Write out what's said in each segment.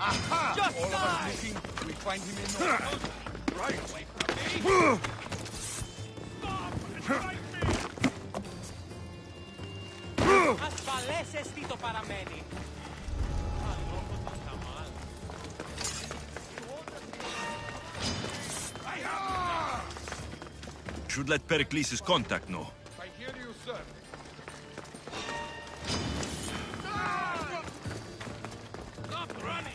Aha! Just All of die! us looking, we find him in the... Right. Away from me! Stop! Strike me! Ασφαλές αισθήτω παραμένει. Should let Pericles' contact know. I hear you, sir. Stop running!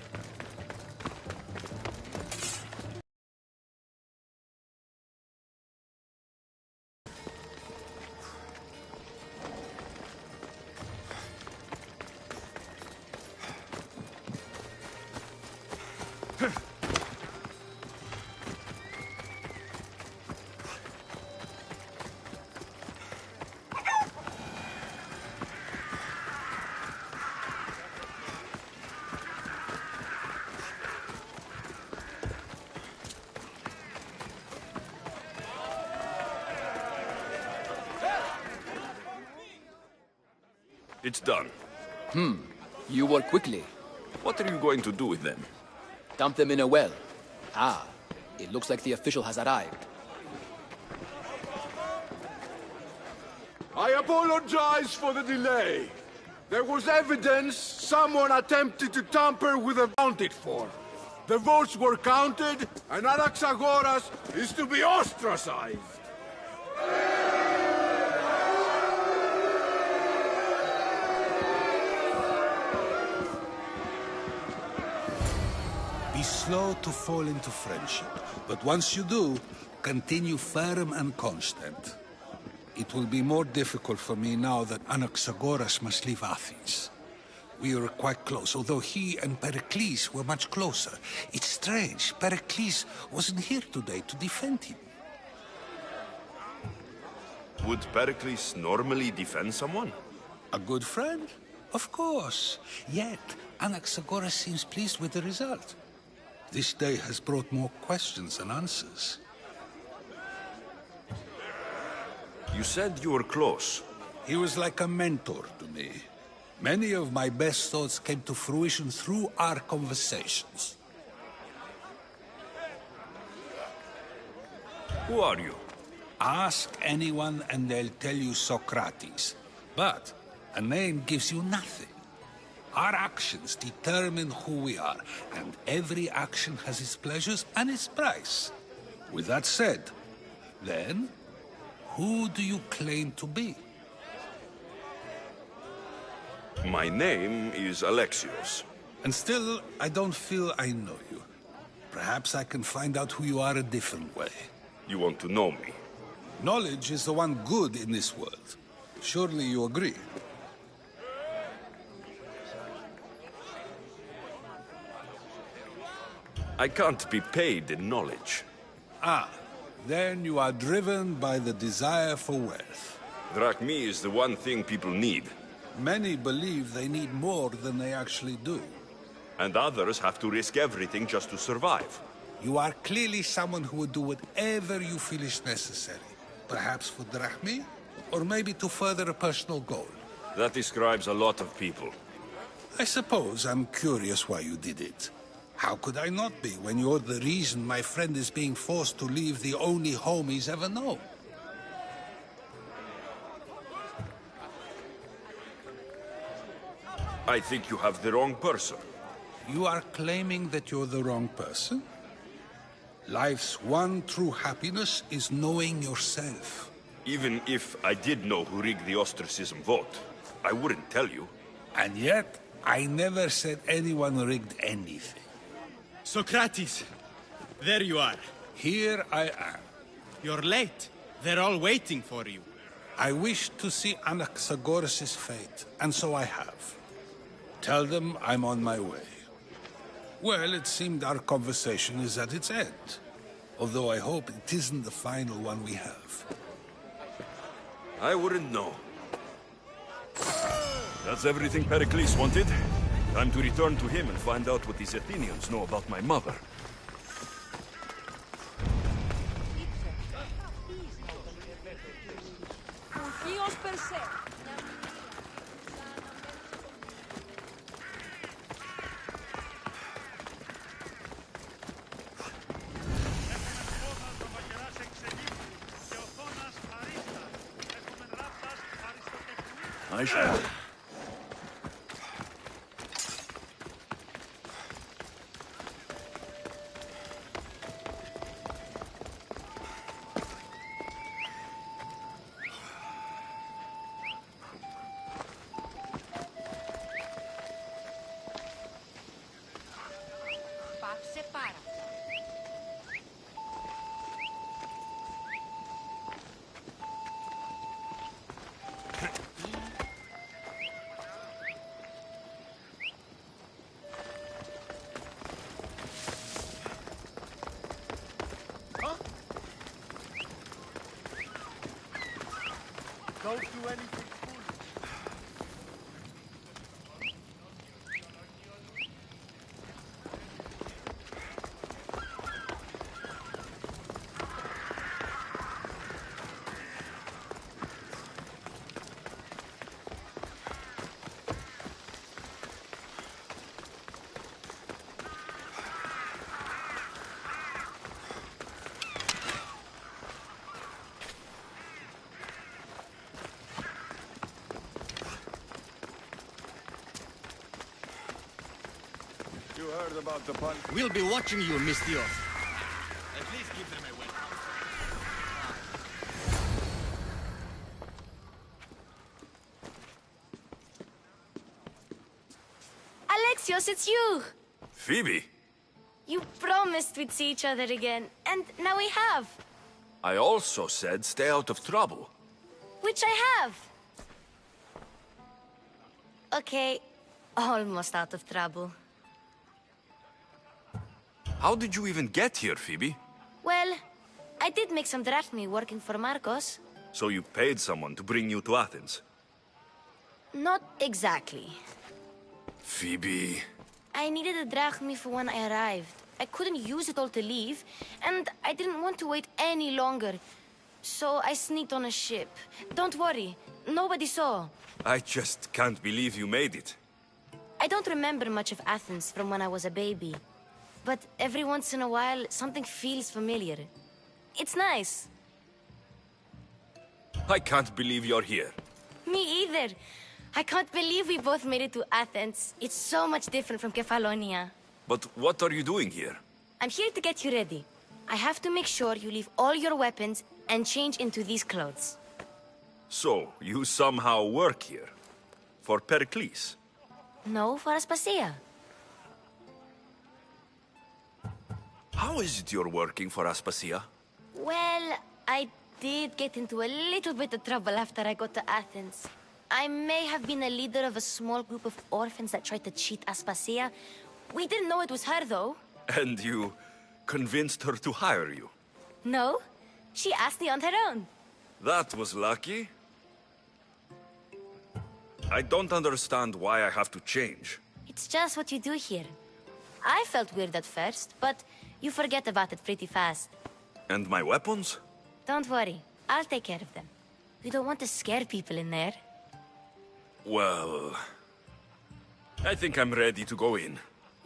It's done. You work quickly. What are you going to do with them? Dump them in a well. Ah, it looks like the official has arrived. I apologize for the delay. There was evidence someone attempted to tamper with the voted for. The votes were counted, and Anaxagoras is to be ostracized. Be slow to fall into friendship, but once you do, continue firm and constant. It will be more difficult for me now that Anaxagoras must leave Athens. We were quite close, although he and Pericles were much closer. It's strange, Pericles wasn't here today to defend him. Would Pericles normally defend someone? A good friend? Of course. Yet, Anaxagoras seems pleased with the result. This day has brought more questions than answers. You said you were close. He was like a mentor to me. Many of my best thoughts came to fruition through our conversations. Who are you? Ask anyone and they'll tell you Socrates. But a name gives you nothing. Our actions determine who we are, and every action has its pleasures and its price. With that said, then, who do you claim to be? My name is Alexios. And still, I don't feel I know you. Perhaps I can find out who you are a different way. You want to know me? Knowledge is the one good in this world. Surely you agree? I can't be paid in knowledge. Ah, then you are driven by the desire for wealth. Drachmi is the one thing people need. Many believe they need more than they actually do. And others have to risk everything just to survive. You are clearly someone who would do whatever you feel is necessary. Perhaps for drachmi, or maybe to further a personal goal. That describes a lot of people. I suppose I'm curious why you did it. How could I not be when you're the reason my friend is being forced to leave the only home he's ever known? I think you have the wrong person. You are claiming that you're the wrong person? Life's one true happiness is knowing yourself. Even if I did know who rigged the ostracism vote, I wouldn't tell you. And yet, I never said anyone rigged anything. Socrates! There you are. Here I am. You're late. They're all waiting for you. I wish to see Anaxagoras' fate, and so I have. Tell them I'm on my way. Well, it seemed our conversation is at its end. Although I hope it isn't the final one we have. I wouldn't know. That's everything Pericles wanted. Time to return to him and find out what these Athenians know about my mother. carnage. Πάψε πάρα. Don't do anything foolish. You heard about the pun? We'll be watching you, Mistio. At least give them a welcome. Alexios, it's you! Phoebe, You promised we'd see each other again, and now we have. I also said stay out of trouble. Which I have. Okay, almost out of trouble. How did you even get here, Phoebe? Well, I did make some drachmi working for Marcos. So you paid someone to bring you to Athens? Not exactly. Phoebe... I needed a drachmi for when I arrived. I couldn't use it all to leave, and I didn't want to wait any longer. So I sneaked on a ship. Don't worry, nobody saw. I just can't believe you made it. I don't remember much of Athens from when I was a baby. But every once in a while, something feels familiar. It's nice. I can't believe you're here. Me either. I can't believe we both made it to Athens. It's so much different from Kefalonia. But what are you doing here? I'm here to get you ready. I have to make sure you leave all your weapons and change into these clothes. So, you somehow work here? For Pericles? No, for Aspasia. How is it you're working for Aspasia? Well, I did get into a little bit of trouble after I got to Athens. I may have been a leader of a small group of orphans that tried to cheat Aspasia. We didn't know it was her, though. And you convinced her to hire you? No, she asked me on her own. That was lucky. I don't understand why I have to change. It's just what you do here. I felt weird at first, but you forget about it pretty fast. And my weapons? Don't worry, I'll take care of them. You don't want to scare people in there. Well... I think I'm ready to go in.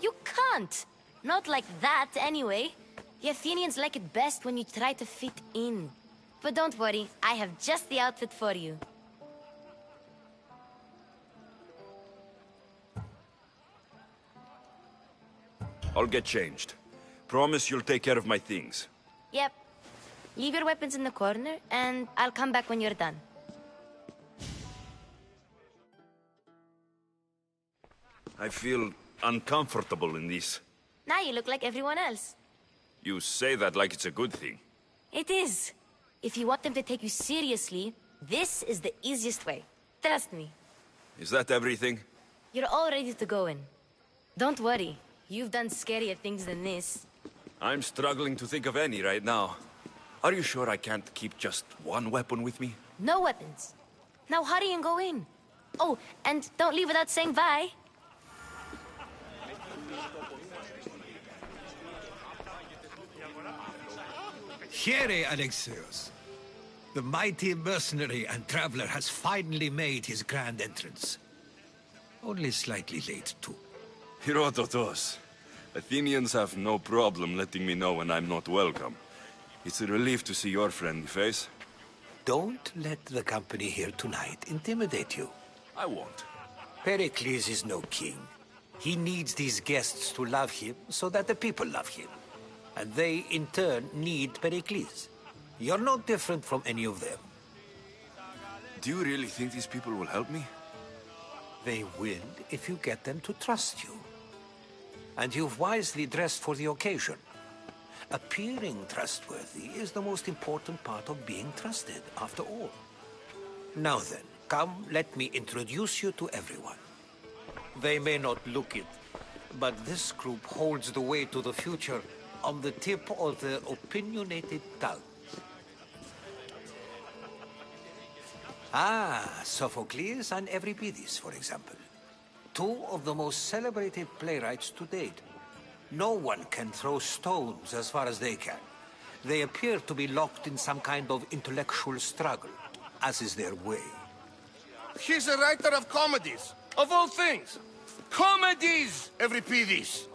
You can't! Not like that, anyway. The Athenians like it best when you try to fit in. But don't worry, I have just the outfit for you. I'll get changed. Promise you'll take care of my things. Yep. Leave your weapons in the corner, and I'll come back when you're done. I feel uncomfortable in this. Now you look like everyone else. You say that like it's a good thing. It is. If you want them to take you seriously, this is the easiest way. Trust me. Is that everything? You're all ready to go in. Don't worry. You've done scarier things than this. I'm struggling to think of any right now. Are you sure I can't keep just one weapon with me? No weapons. Now hurry and go in. Oh, and don't leave without saying bye. Here, Alexios. The mighty mercenary and traveler has finally made his grand entrance. Only slightly late, too. Herodotos. Athenians have no problem letting me know when I'm not welcome. It's a relief to see your friendly face. Don't let the company here tonight intimidate you. I won't. Pericles is no king. He needs these guests to love him so that the people love him. And they, in turn, need Pericles. You're no different from any of them. Do you really think these people will help me? They will if you get them to trust you. And you've wisely dressed for the occasion. Appearing trustworthy is the most important part of being trusted, after all. Now then, come, let me introduce you to everyone. They may not look it, but this group holds the way to the future on the tip of their opinionated tongue. Ah, Sophocles and Euripides, for example. Two of the most celebrated playwrights to date. No one can throw stones as far as they can. They appear to be locked in some kind of intellectual struggle, as is their way. He's a writer of comedies, of all things. Comedies, Euripides.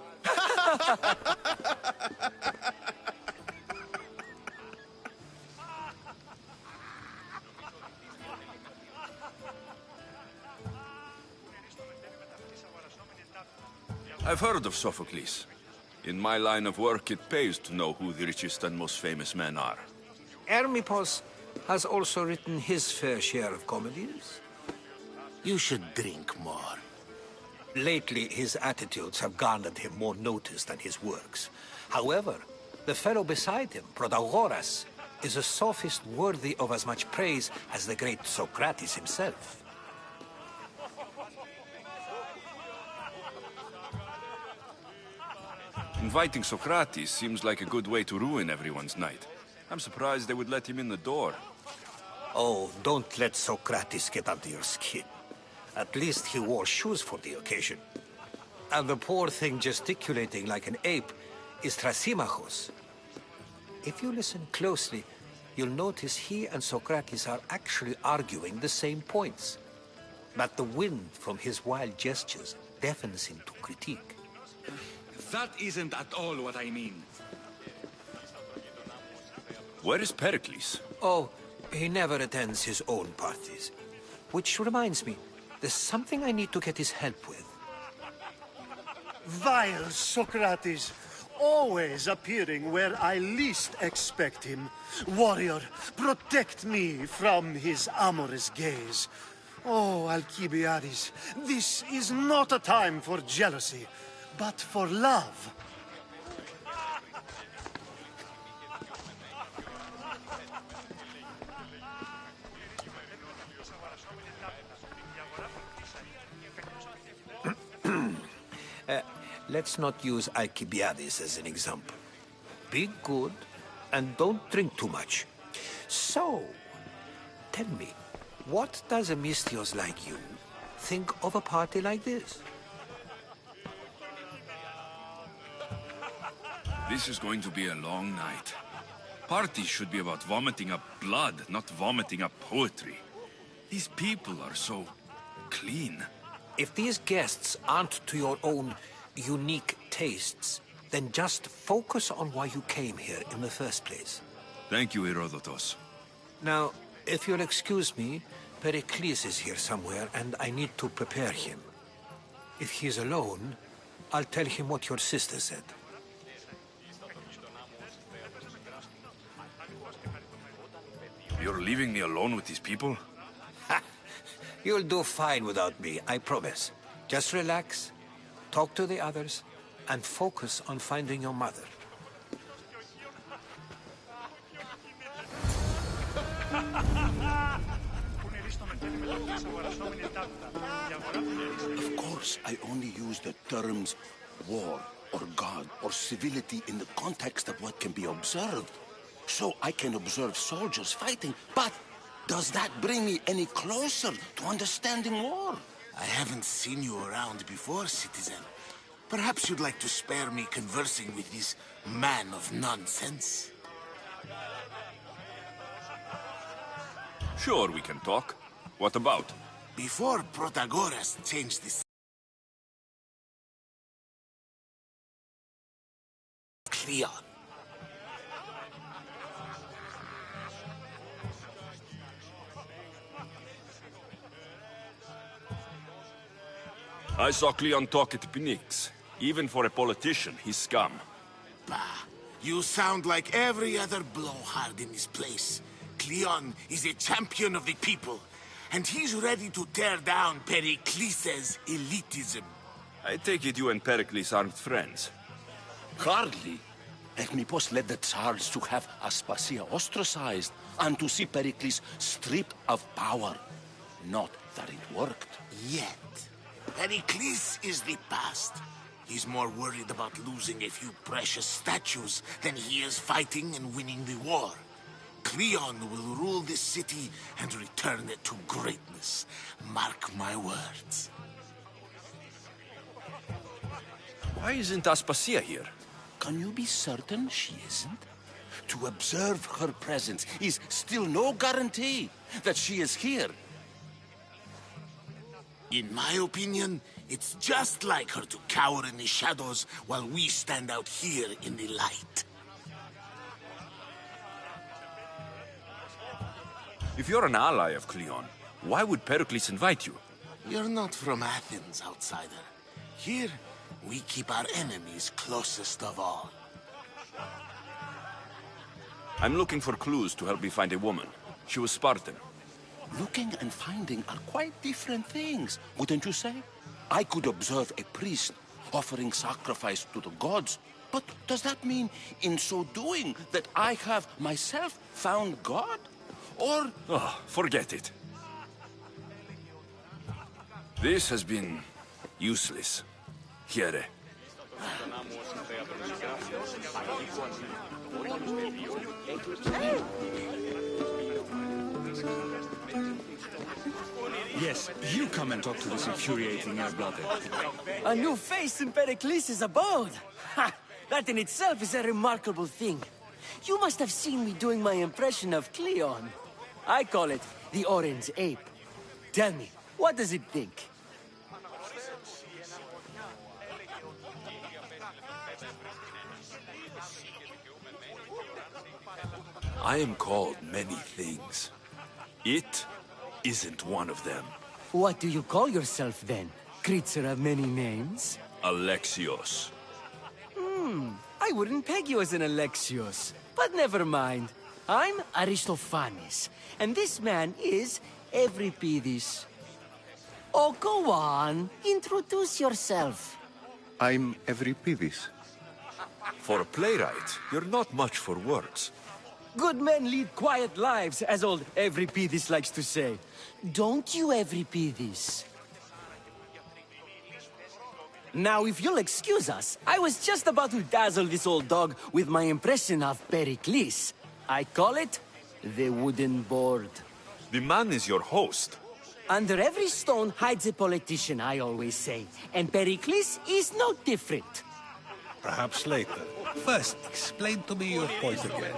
I've heard of Sophocles. In my line of work, it pays to know who the richest and most famous men are. Hermippos has also written his fair share of comedies. You should drink more. Lately, his attitudes have garnered him more notice than his works. However, the fellow beside him, Protagoras, is a sophist worthy of as much praise as the great Socrates himself. Inviting Socrates seems like a good way to ruin everyone's night. I'm surprised they would let him in the door. Oh, don't let Socrates get under your skin. At least he wore shoes for the occasion. And the poor thing gesticulating like an ape is Thrasymachos. If you listen closely, you'll notice he and Socrates are actually arguing the same points. But the wind from his wild gestures deafens him to critique. That isn't at all what I mean. Where is Pericles? Oh, he never attends his own parties. Which reminds me, there's something I need to get his help with. Vile Socrates, always appearing where I least expect him. Warrior, protect me from his amorous gaze. Oh, Alcibiades, this is not a time for jealousy, but for love. Let's not use Alcibiades as an example. Be good, and don't drink too much. So, tell me, what does a Mystios like you think of a party like this? This is going to be a long night. Parties should be about vomiting up blood, not vomiting up poetry. These people are so clean. If these guests aren't to your own unique tastes, then just focus on why you came here in the first place. Thank you, Herodotus. Now, if you'll excuse me, Pericles is here somewhere, and I need to prepare him. If he's alone, I'll tell him what your sister said. You're leaving me alone with these people? Ha! You'll do fine without me, I promise. Just relax, talk to the others, and focus on finding your mother. Of course, I only use the terms war or God or civility in the context of what can be observed. So I can observe soldiers fighting, but does that bring me any closer to understanding war? I haven't seen you around before, citizen. Perhaps you'd like to spare me conversing with this man of nonsense? Sure, we can talk. What about? Before Protagoras changed this... Cleon. I saw Cleon talk at Phoenix. Even for a politician, he's scum. Bah, you sound like every other blowhard in this place. Cleon is a champion of the people, and he's ready to tear down Pericles' elitism. I take it you and Pericles aren't friends. Hardly. Echmipos led the Tsars to have Aspasia ostracized and to see Pericles stripped of power. Not that it worked. Yet. Pericles is the past. He's more worried about losing a few precious statues than he is fighting and winning the war. Cleon will rule this city and return it to greatness. Mark my words. Why isn't Aspasia here? Can you be certain she isn't? To observe her presence is still no guarantee that she is here. In my opinion, it's just like her to cower in the shadows while we stand out here in the light. If you're an ally of Cleon, why would Pericles invite you? You're not from Athens, outsider. Here, we keep our enemies closest of all. I'm looking for clues to help me find a woman. She was Spartan. Looking and finding are quite different things, wouldn't you say? I could observe a priest offering sacrifice to the gods, but does that mean, in so doing, that I have myself found God? Or... Oh, forget it. This has been useless. Here. Yes, you come and talk to this infuriating air-blooded. A new face in Pericles' abode! Ha! That in itself is a remarkable thing. You must have seen me doing my impression of Cleon. I call it the Orange Ape. Tell me, what does it think? I am called many things. It isn't one of them. What do you call yourself then? Creature of many names? Alexios. I wouldn't peg you as an Alexios. But never mind. I'm Aristophanes, and this man is Euripides. Oh, go on. Introduce yourself. I'm Euripides. For a playwright, you're not much for words. Good men lead quiet lives, as old Euripides likes to say. Don't you, Euripides? Now, if you'll excuse us, I was just about to dazzle this old dog with my impression of Pericles. I call it the wooden board. The man is your host. Under every stone hides a politician, I always say. And Pericles is no different. Perhaps later. First, explain to me your point again.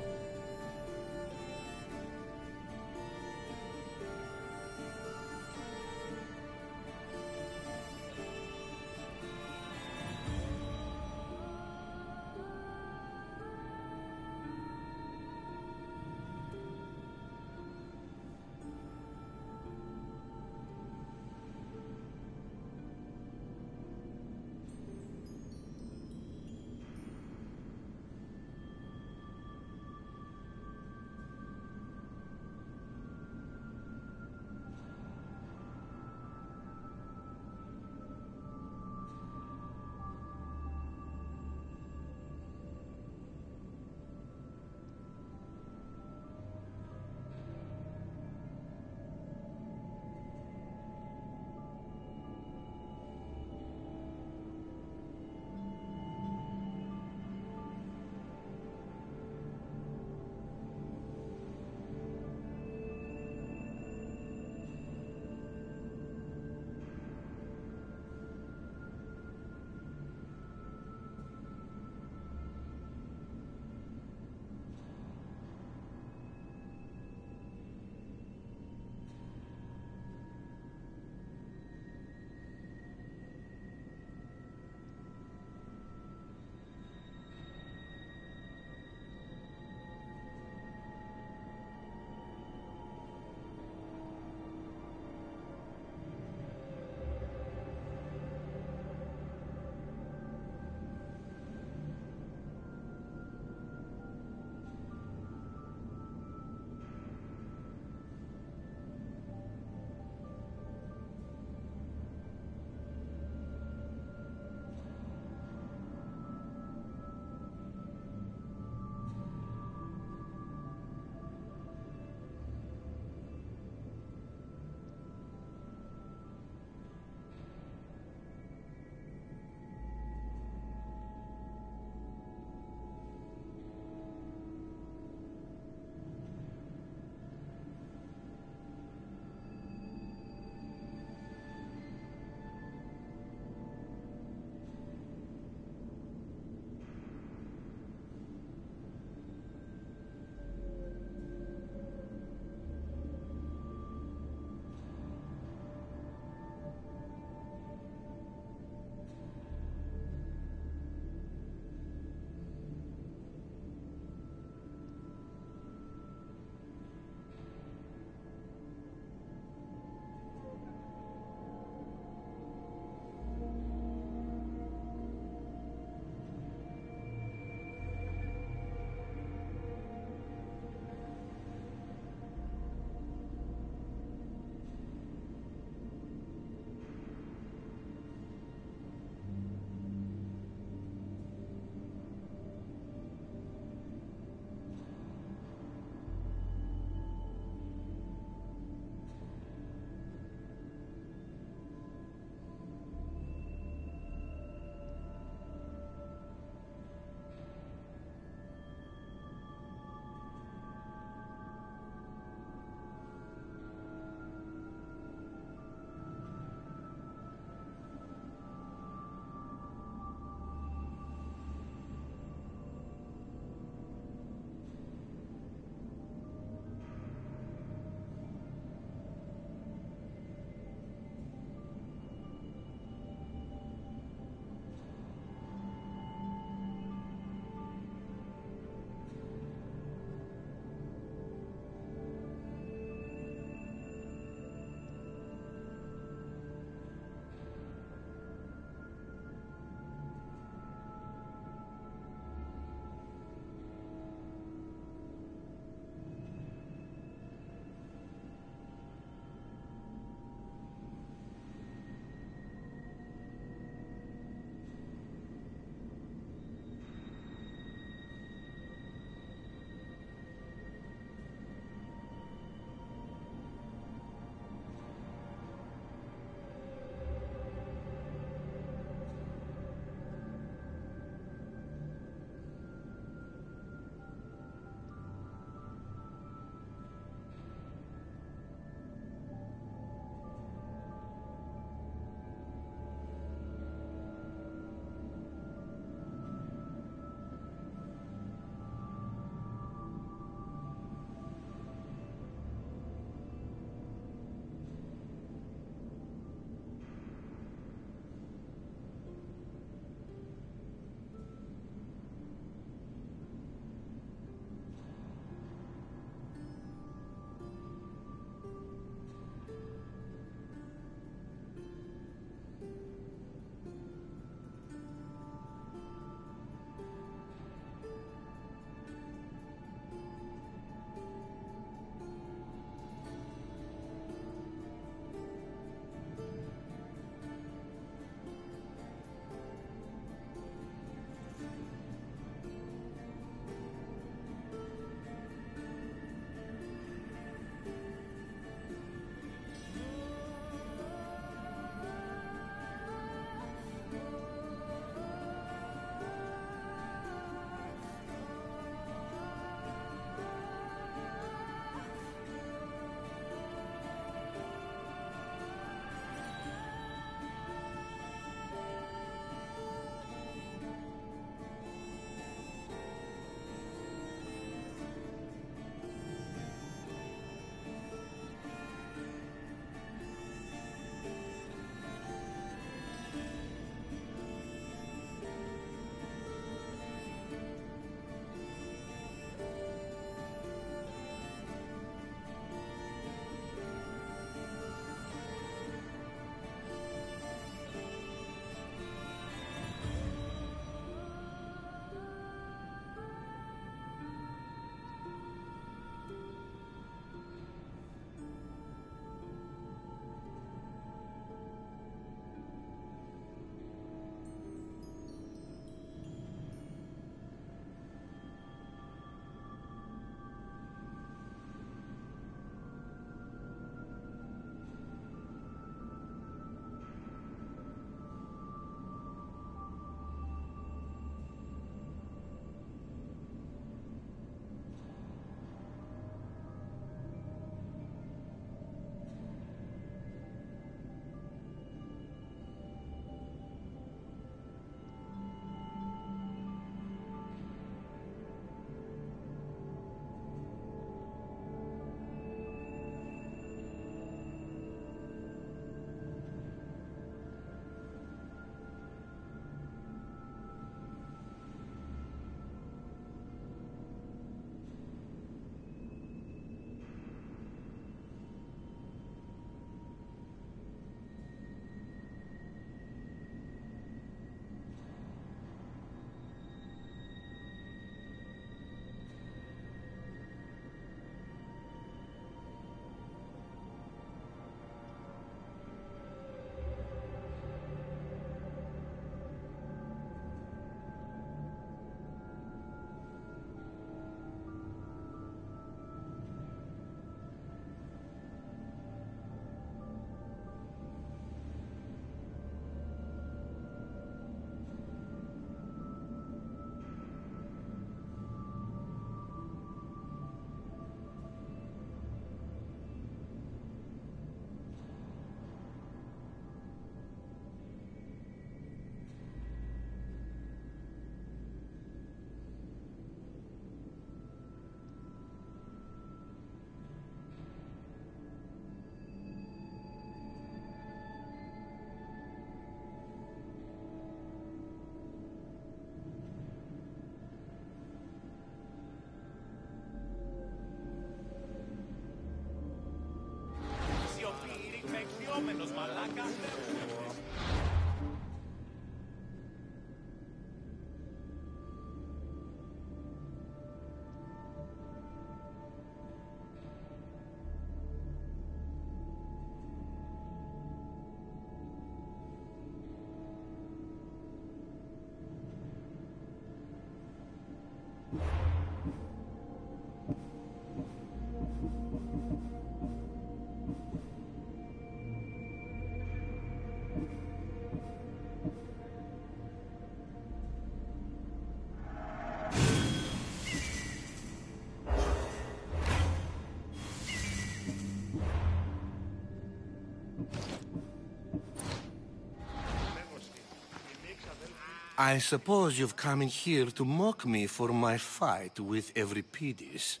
I suppose you've come in here to mock me for my fight with Euripides.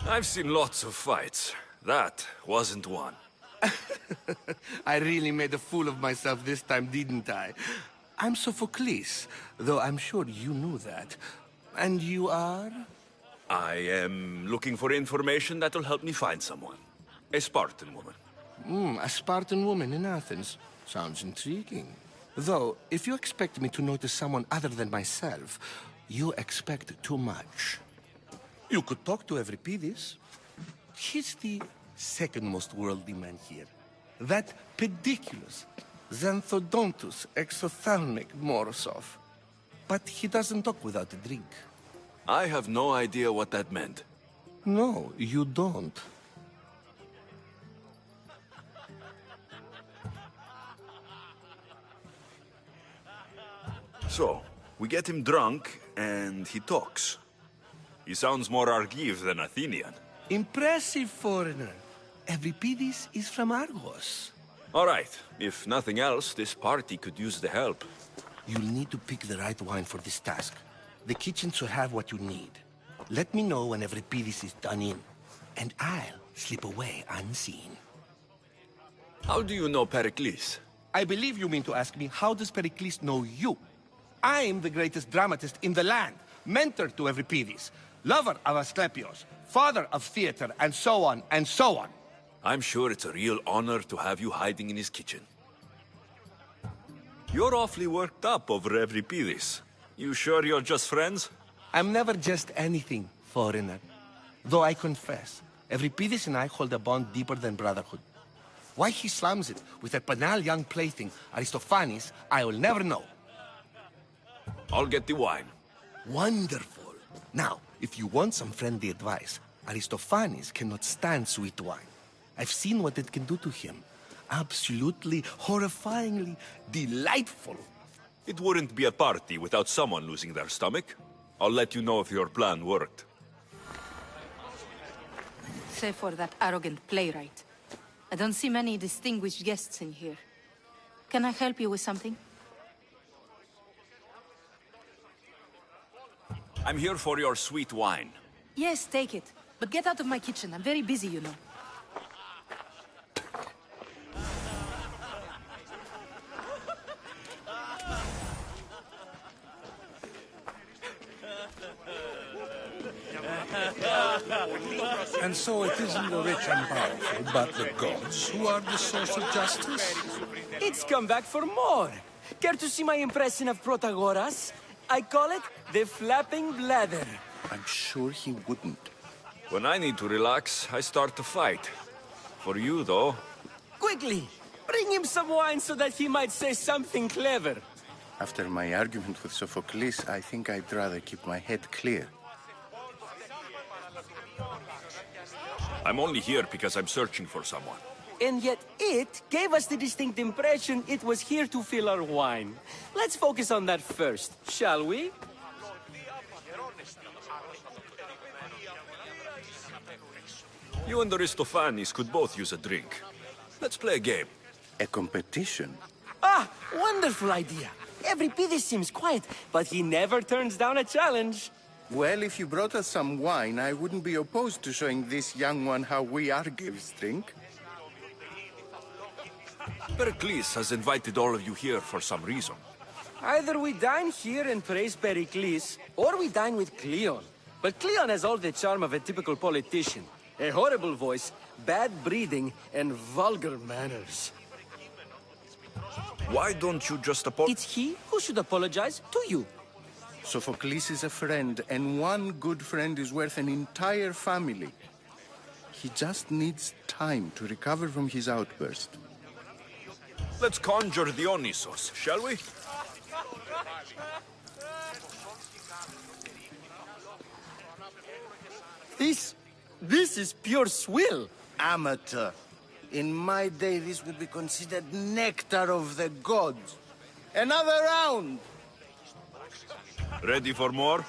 I've seen lots of fights. That wasn't one. I really made a fool of myself this time, didn't I? I'm Sophocles, though I'm sure you knew that. And you are? I am looking for information that will help me find someone. A Spartan woman. A Spartan woman in Athens. Sounds intriguing. Though, if you expect me to notice someone other than myself, you expect too much. You could talk to Euripides. He's the second most worldly man here. That pediculous, xanthodontus, exophthalmic Morosov. But he doesn't talk without a drink. I have no idea what that meant. No, you don't. So, we get him drunk, and he talks. He sounds more Argive than Athenian. Impressive, foreigner. Euripides is from Argos. All right. If nothing else, this party could use the help. You'll need to pick the right wine for this task. The kitchen should have what you need. Let me know when Euripides is done in, and I'll slip away unseen. How do you know Pericles? I believe you mean to ask me, how does Pericles know you? I'm the greatest dramatist in the land, mentor to Euripides, lover of Asclepios, father of theater, and so on, and so on. I'm sure it's a real honor to have you hiding in his kitchen. You're awfully worked up over Euripides. You sure you're just friends? I'm never just anything, foreigner. Though I confess, Euripides and I hold a bond deeper than brotherhood. Why he slams it with a banal young plaything, Aristophanes, I will never know. I'll get the wine. Wonderful. Now, if you want some friendly advice, Aristophanes cannot stand sweet wine. I've seen what it can do to him. Absolutely, horrifyingly delightful. It wouldn't be a party without someone losing their stomach. I'll let you know if your plan worked. Save for that arrogant playwright. I don't see many distinguished guests in here. Can I help you with something? I'm here for your sweet wine. Yes, take it. But get out of my kitchen. I'm very busy, you know. And so it isn't the rich and powerful, but the gods who are the source of justice? It's come back for more. Care to see my impression of Protagoras? I call it the flapping bladder. I'm sure he wouldn't. When I need to relax, I start to fight. For you, though... Quickly! Bring him some wine so that he might say something clever. After my argument with Sophocles, I think I'd rather keep my head clear. I'm only here because I'm searching for someone. And yet it gave us the distinct impression it was here to fill our wine. Let's focus on that first, shall we? You and Aristophanes could both use a drink. Let's play a game. A competition? Ah, wonderful idea. Euripides seems quiet, but he never turns down a challenge. Well, if you brought us some wine, I wouldn't be opposed to showing this young one how we Argives drink. Pericles has invited all of you here for some reason. Either we dine here and praise Pericles, or we dine with Cleon. But Cleon has all the charm of a typical politician. A horrible voice, bad breeding, and vulgar manners. Why don't you just apologize? It's he who should apologize to you. Sophocles is a friend, and one good friend is worth an entire family. He just needs time to recover from his outburst. Let's conjure Dionysos, shall we? This is pure swill. Amateur. In my day, this would be considered nectar of the gods. Another round! Ready for more?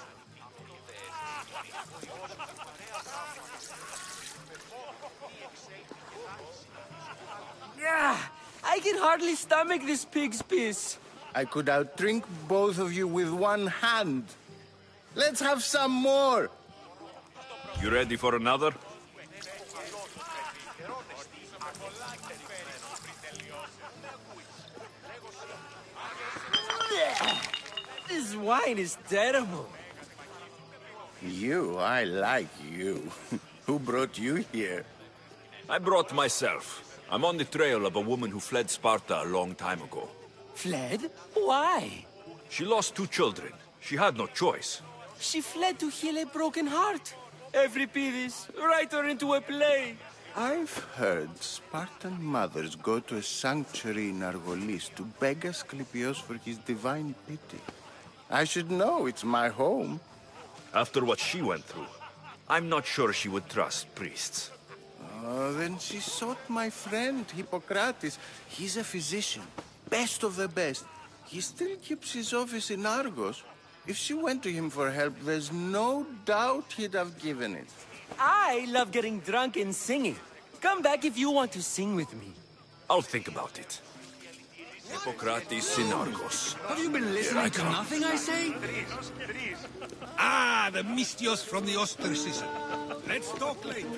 Yeah, I can hardly stomach this pig's piss. I could outdrink both of you with one hand. Let's have some more. You ready for another? This wine is terrible. I like you. Who brought you here? I brought myself. I'm on the trail of a woman who fled Sparta a long time ago. Fled? Why? She lost 2 children. She had no choice. She fled to heal a broken heart. Euripides, write her into a play. I've heard Spartan mothers go to a sanctuary in Argolis to beg Asclepios for his divine pity. I should know, it's my home. After what she went through, I'm not sure she would trust priests. Oh, then she sought my friend, Hippocrates. He's a physician, best of the best. He still keeps his office in Argos. If she went to him for help, there's no doubt he'd have given it. I love getting drunk and singing. Come back if you want to sing with me. I'll think about it. Hippocrates in Argos. Have you been listening to nothing I say? Ah, the Mystios from the ostracism. Let's talk later.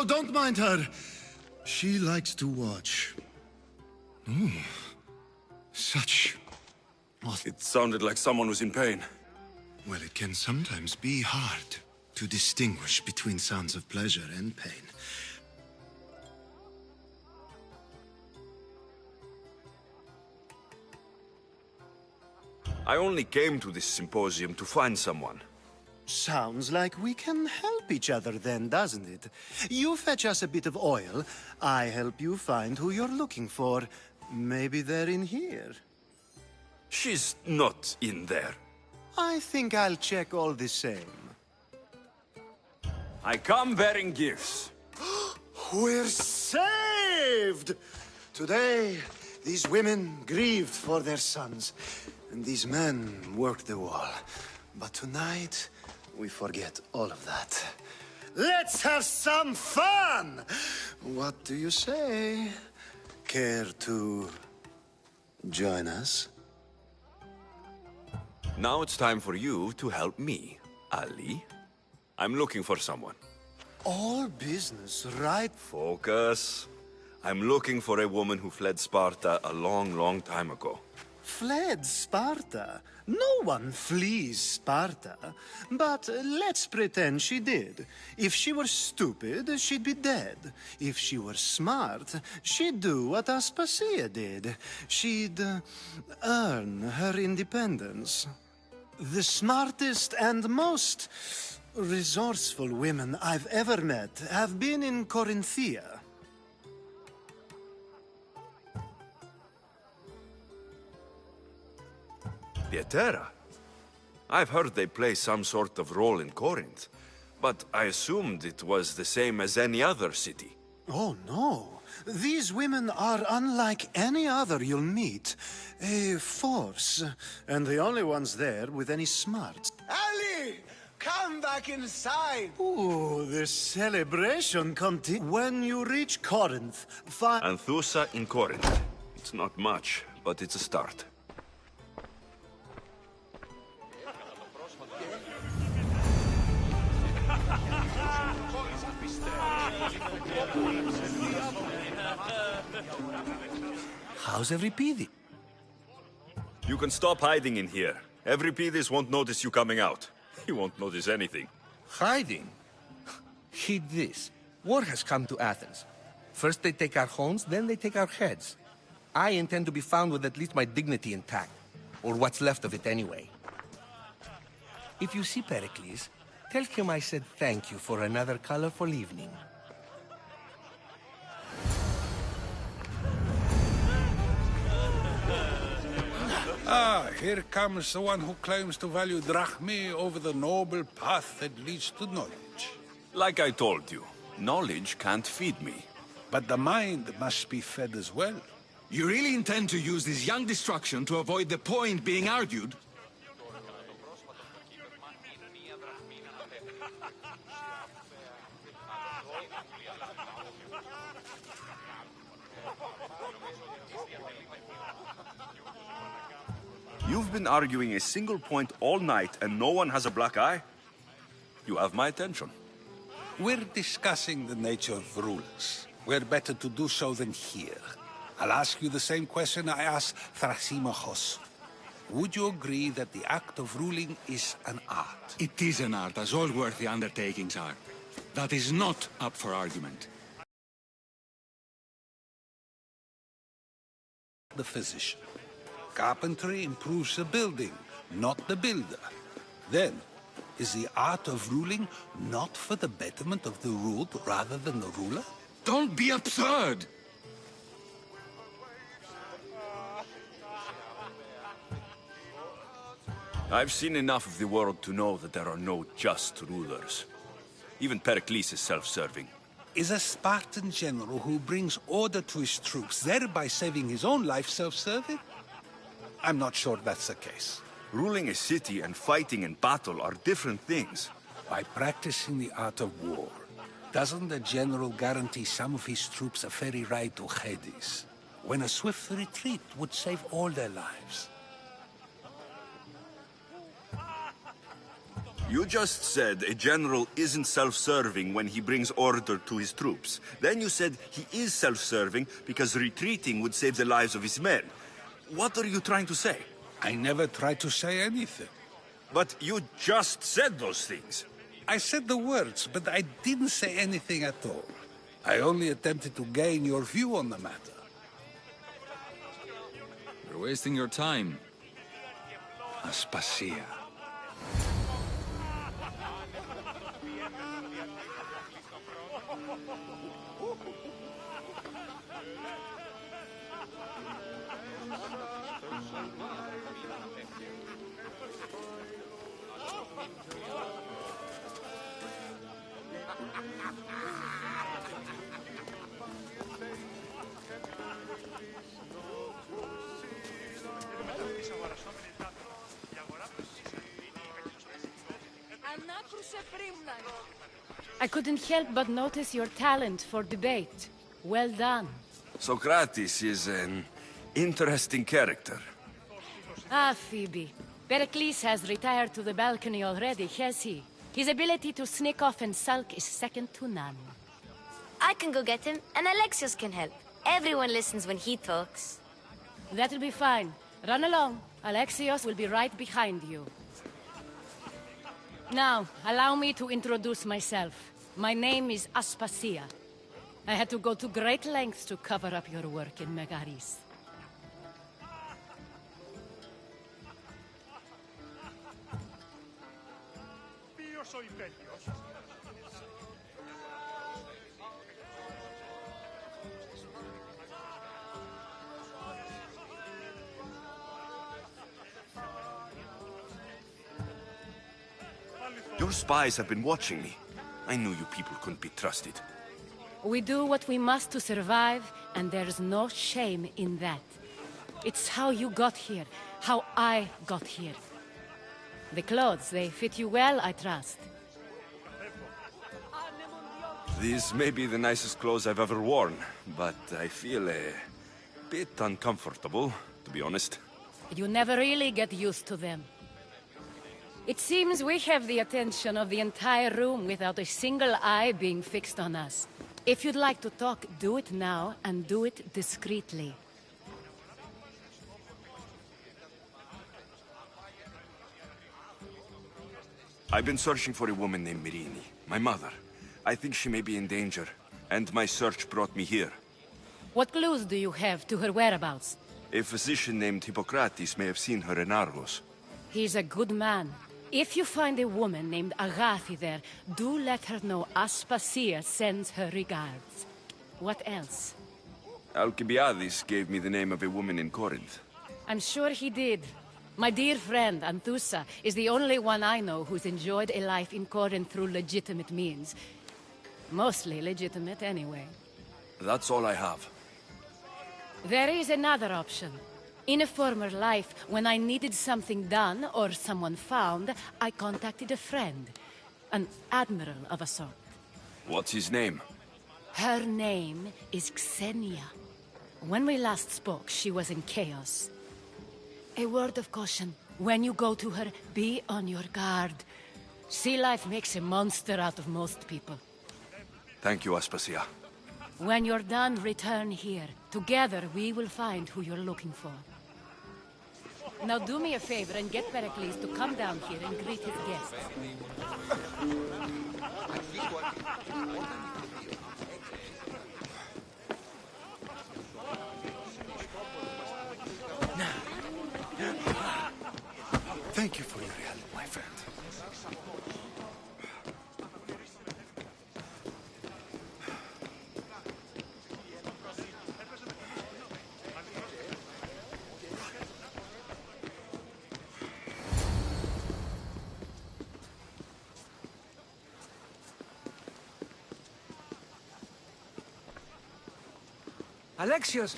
Don't mind her. She likes to watch. Such... It sounded like someone was in pain. Well, it can sometimes be hard to distinguish between sounds of pleasure and pain. I only came to this symposium to find someone. Sounds like we can help each other then, doesn't it? You fetch us a bit of oil, I help you find who you're looking for. Maybe they're in here. She's not in there. I think I'll check all the same. I come bearing gifts. We're saved! Today, these women grieved for their sons, and these men worked the wall. But tonight, we forget all of that. Let's have some fun! What do you say? Care to join us? Now it's time for you to help me, Ali. I'm looking for someone. All business, right? Focus. I'm looking for a woman who fled Sparta a long, long time ago. Fled Sparta? No one flees Sparta. But let's pretend she did. If she were stupid, she'd be dead. If she were smart, she'd do what Aspasia did. She'd earn her independence. The smartest and most resourceful women I've ever met have been in Corinthia. Pietera. I've heard they play some sort of role in Corinth, but I assumed it was the same as any other city. Oh, no. These women are unlike any other you'll meet. A force, and the only ones there with any smarts. Ali! Come back inside! Ooh, the celebration continues. When you reach Corinth, find... Anthusa in Corinth. It's not much, but it's a start. How's Euripide? You can stop hiding in here. Euripidis won't notice you coming out. He won't notice anything. Hiding? Heed this. War has come to Athens. First they take our homes, then they take our heads. I intend to be found with at least my dignity intact. Or what's left of it anyway. If you see Pericles, tell him I said thank you for another colorful evening. Ah, here comes the one who claims to value drachmae over the noble path that leads to knowledge. Like I told you, knowledge can't feed me. But the mind must be fed as well. You really intend to use this young destruction to avoid the point being argued? You've been arguing a single point all night and no one has a black eye? You have my attention. We're discussing the nature of rulers. Where better to do so than here? I'll ask you the same question I asked Thrasymachos. Would you agree that the act of ruling is an art? It is an art, as all worthy undertakings are. That is not up for argument. The physician. Carpentry improves the building, not the builder. Then, is the art of ruling not for the betterment of the ruled rather than the ruler? Don't be absurd! I've seen enough of the world to know that there are no just rulers. Even Pericles is self-serving. Is a Spartan general who brings order to his troops, thereby saving his own life, self-serving? I'm not sure that's the case. Ruling a city and fighting in battle are different things. By practicing the art of war, doesn't the general guarantee some of his troops a ferry ride to Hades, when a swift retreat would save all their lives? You just said a general isn't self-serving when he brings order to his troops. Then you said he is self-serving because retreating would save the lives of his men. What are you trying to say? I never tried to say anything. But you just said those things. I said the words, but I didn't say anything at all. I only attempted to gain your view on the matter. You're wasting your time. Aspasia. I couldn't help but notice your talent for debate. Well done. Socrates is an interesting character. Ah, Phoebe. Pericles has retired to the balcony already, has he? His ability to sneak off and sulk is second to none. I can go get him, and Alexios can help. Everyone listens when he talks. That'll be fine. Run along. Alexios will be right behind you. Now, allow me to introduce myself. My name is Aspasia. I had to go to great lengths to cover up your work in Megaris. Your spies have been watching me. I knew you people couldn't be trusted. We do what we must to survive, and there's no shame in that. It's how you got here, how I got here. The clothes, they fit you well, I trust. These may be the nicest clothes I've ever worn, but I feel a bit uncomfortable, to be honest. You never really get used to them. It seems we have the attention of the entire room without a single eye being fixed on us. If you'd like to talk, do it now, and do it discreetly. I've been searching for a woman named Mirini, my mother. I think she may be in danger, and my search brought me here. What clues do you have to her whereabouts? A physician named Hippocrates may have seen her in Argos. He's a good man. If you find a woman named Agathi there, do let her know Aspasia sends her regards. What else? Alcibiades gave me the name of a woman in Corinth. I'm sure he did. My dear friend, Anthusa, is the only one I know who's enjoyed a life in Corinth through legitimate means. Mostly legitimate, anyway. That's all I have. There is another option. In a former life, when I needed something done or someone found, I contacted a friend. An admiral of a sort. What's his name? Her name is Xenia. When we last spoke, she was in chaos. A word of caution. When you go to her, be on your guard. Sea life makes a monster out of most people. Thank you, Aspasia. When you're done, return here. Together, we will find who you're looking for. Now do me a favor and get Pericles to come down here and greet his guests. Thank you for your help, my friend. Alexios!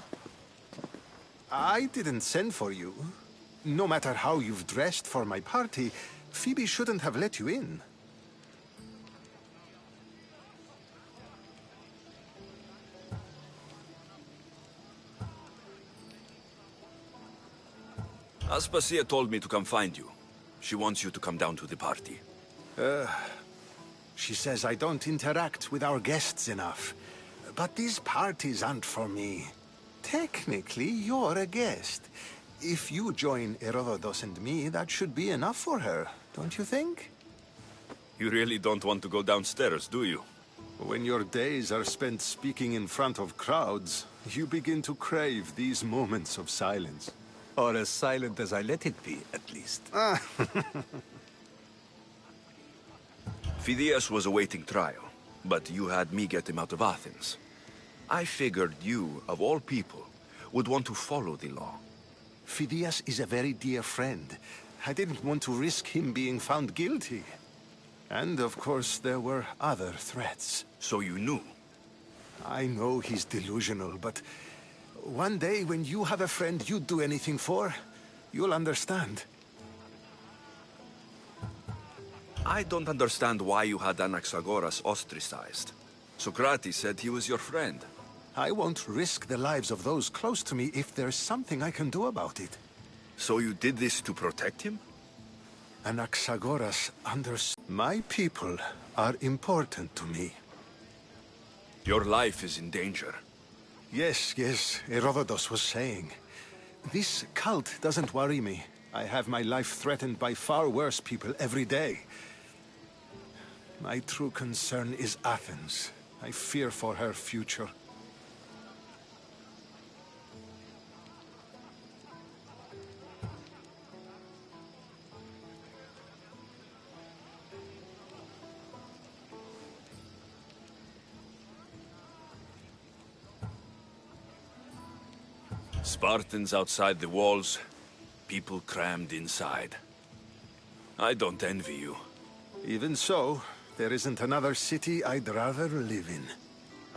I didn't send for you. No matter how you've dressed for my party, Phoebe shouldn't have let you in. Aspasia told me to come find you. She wants you to come down to the party. She says I don't interact with our guests enough. But these parties aren't for me. Technically, you're a guest. If you join Herodotus and me, that should be enough for her, don't you think? You really don't want to go downstairs, do you? When your days are spent speaking in front of crowds, you begin to crave these moments of silence. Or as silent as I let it be, at least. Phidias was awaiting trial, but you had me get him out of Athens. I figured you, of all people, would want to follow the law. Phidias is a very dear friend. I didn't want to risk him being found guilty. And, of course, there were other threats. So you knew? I know he's delusional, but one day when you have a friend you'd do anything for, you'll understand. I don't understand why you had Anaxagoras ostracized. Socrates said he was your friend. I won't risk the lives of those close to me if there's something I can do about it. So you did this to protect him? Anaxagoras my people are important to me. Your life is in danger. Yes, Herodotus was saying. This cult doesn't worry me. I have my life threatened by far worse people every day. My true concern is Athens. I fear for her future. Spartans outside the walls, people crammed inside. I don't envy you. Even so, there isn't another city I'd rather live in.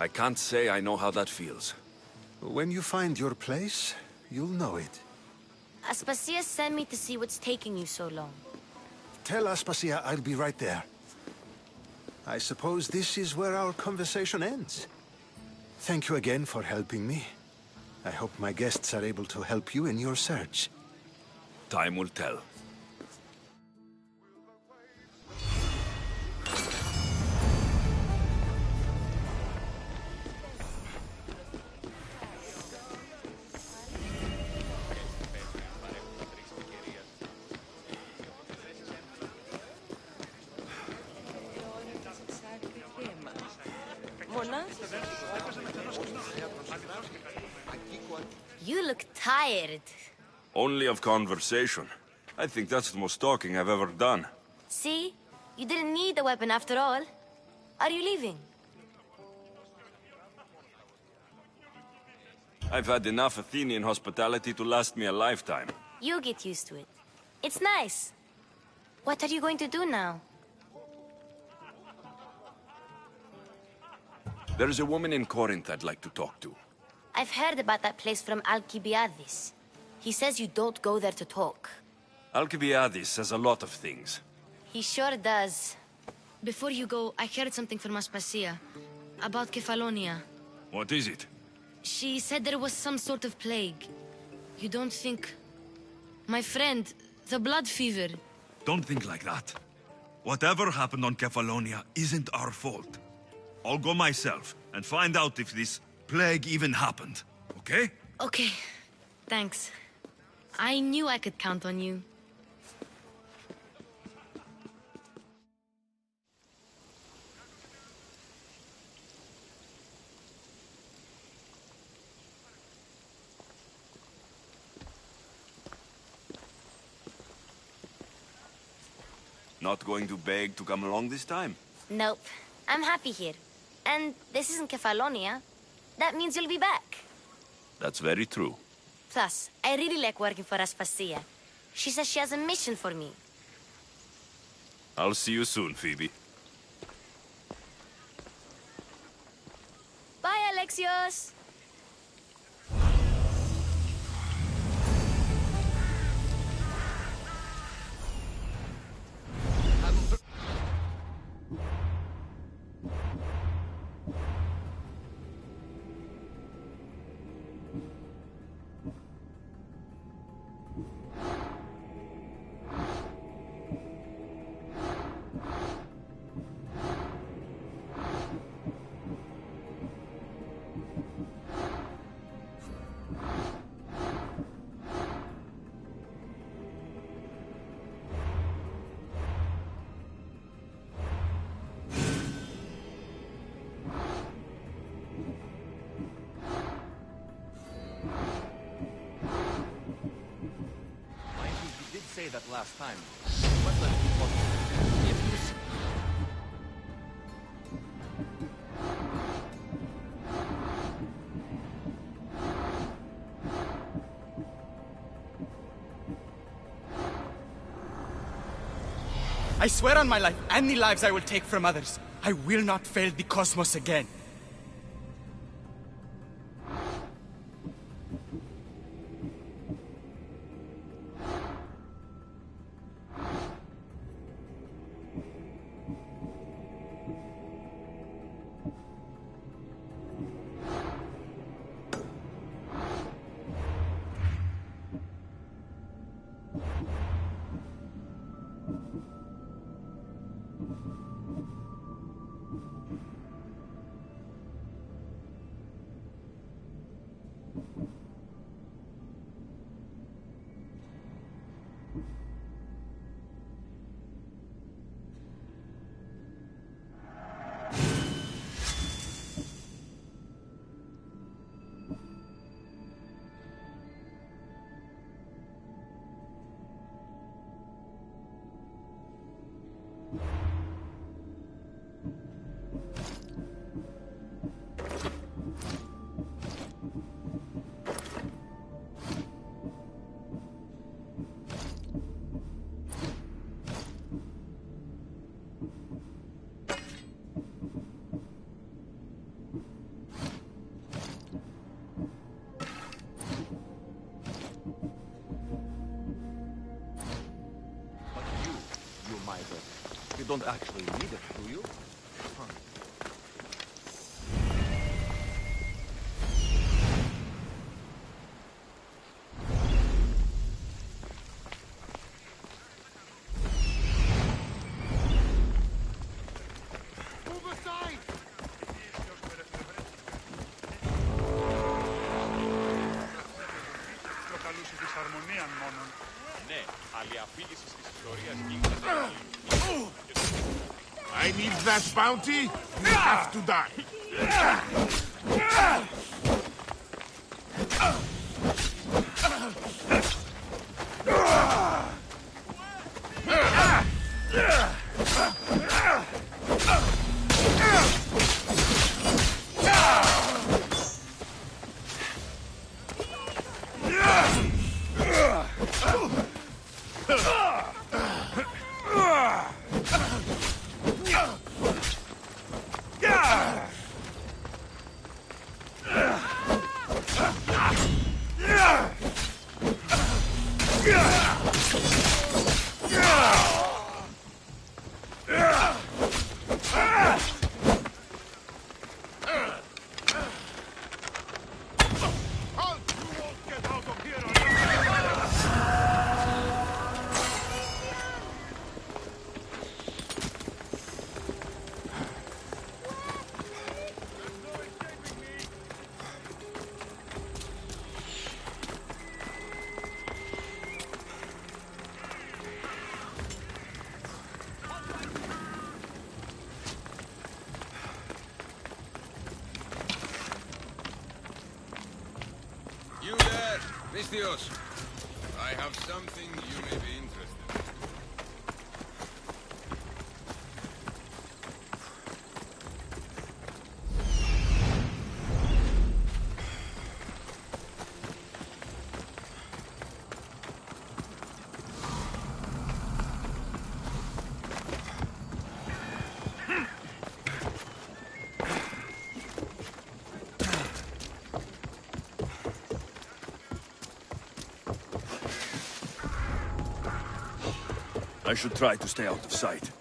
I can't say I know how that feels. When you find your place, you'll know it. Aspasia sent me to see what's taking you so long. Tell Aspasia I'll be right there. I suppose this is where our conversation ends. Thank you again for helping me. I hope my guests are able to help you in your search. Time will tell. You look tired. Only of conversation. I think that's the most talking I've ever done. See? You didn't need the weapon after all. Are you leaving? I've had enough Athenian hospitality to last me a lifetime. You'll get used to it. It's nice. What are you going to do now? There is a woman in Corinth I'd like to talk to. I've heard about that place from Alcibiades. He says you don't go there to talk. Alcibiades says a lot of things. He sure does. Before you go, I heard something from Aspasia. About Kefalonia. What is it? She said there was some sort of plague. You don't think... My friend, the blood fever. Don't think like that. Whatever happened on Kefalonia isn't our fault. I'll go myself and find out if this plague even happened, okay? Okay, thanks. I knew I could count on you. Not going to beg to come along this time? Nope. I'm happy here. And this isn't Kefalonia. That means you'll be back. That's very true. Plus, I really like working for Aspasia. She says she has a mission for me. I'll see you soon, Phoebe. Bye, Alexios! Say that last time. Must let it be possible. If you... I swear on my life and the lives I will take from others, I will not fail the cosmos again. don't actually need it, do you? I need that bounty. You have to die. You there, Vistios. I have something you may be interested in. I should try to stay out of sight.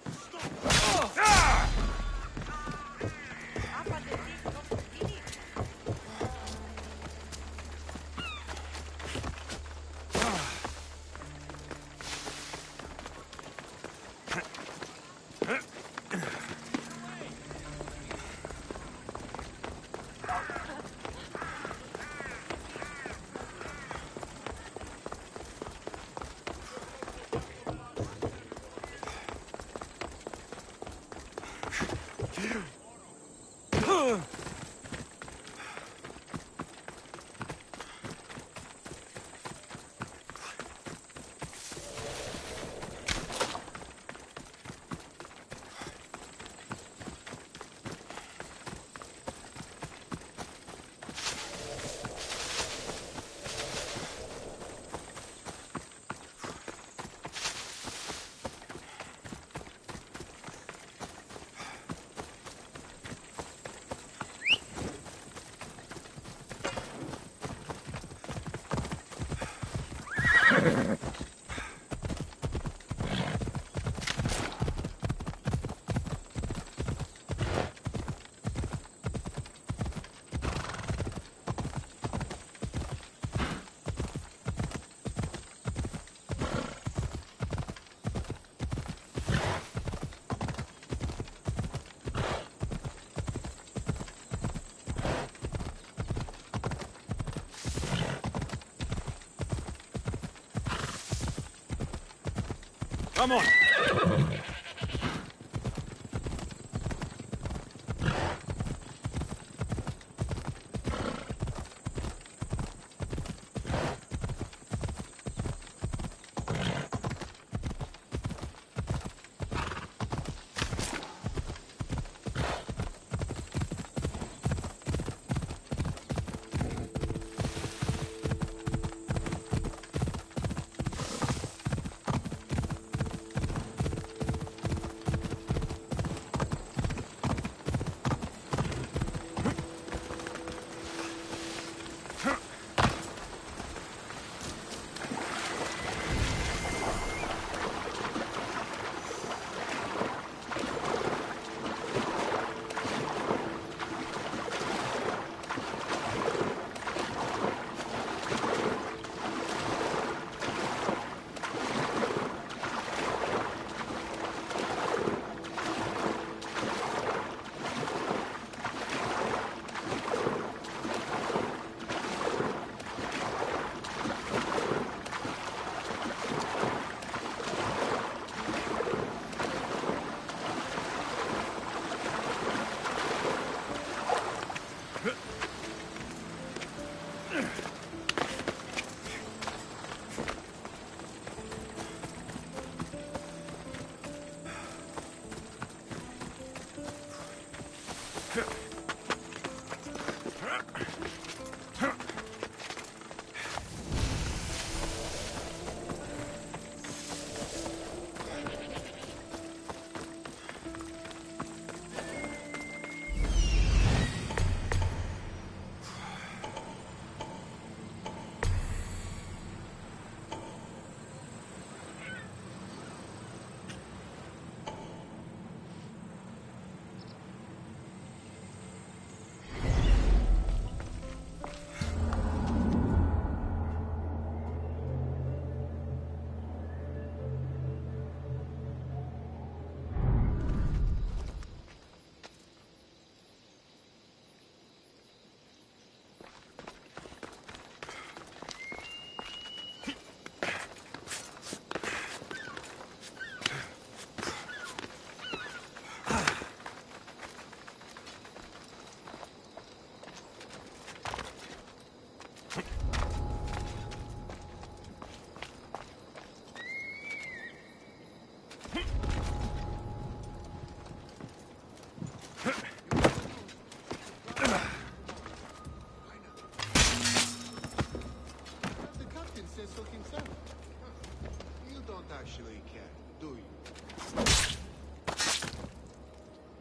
Come on!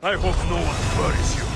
I hope no one worries you.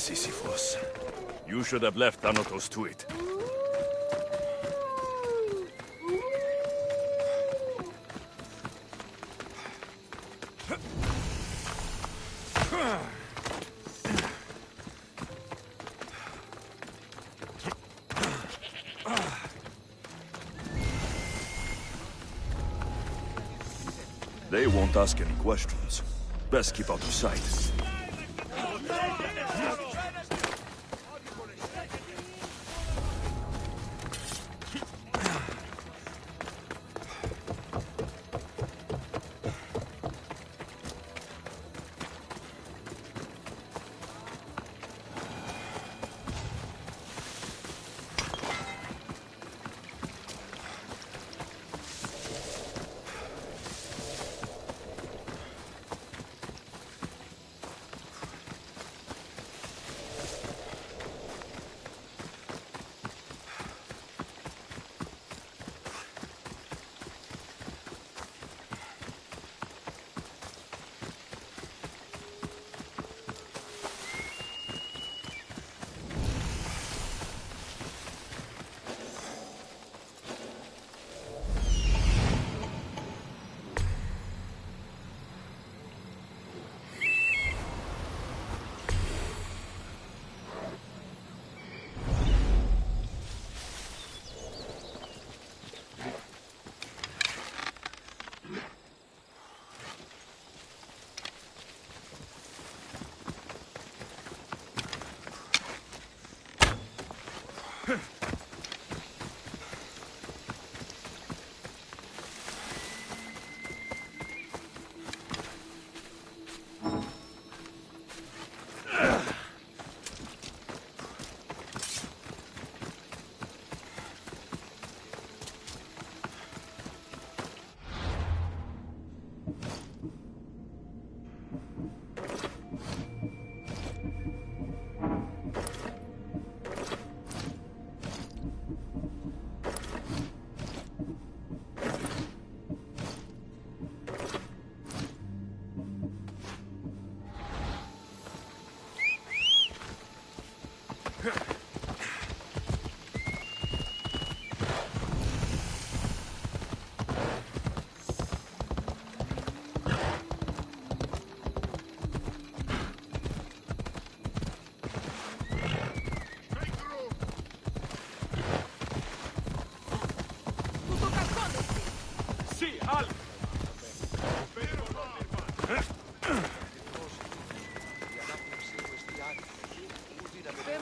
Sisyphus. You should have left Thanatos to it. They won't ask any questions. Best keep out of sight.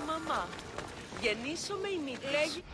Μαμά, γεννήσομαι η μητρέγη...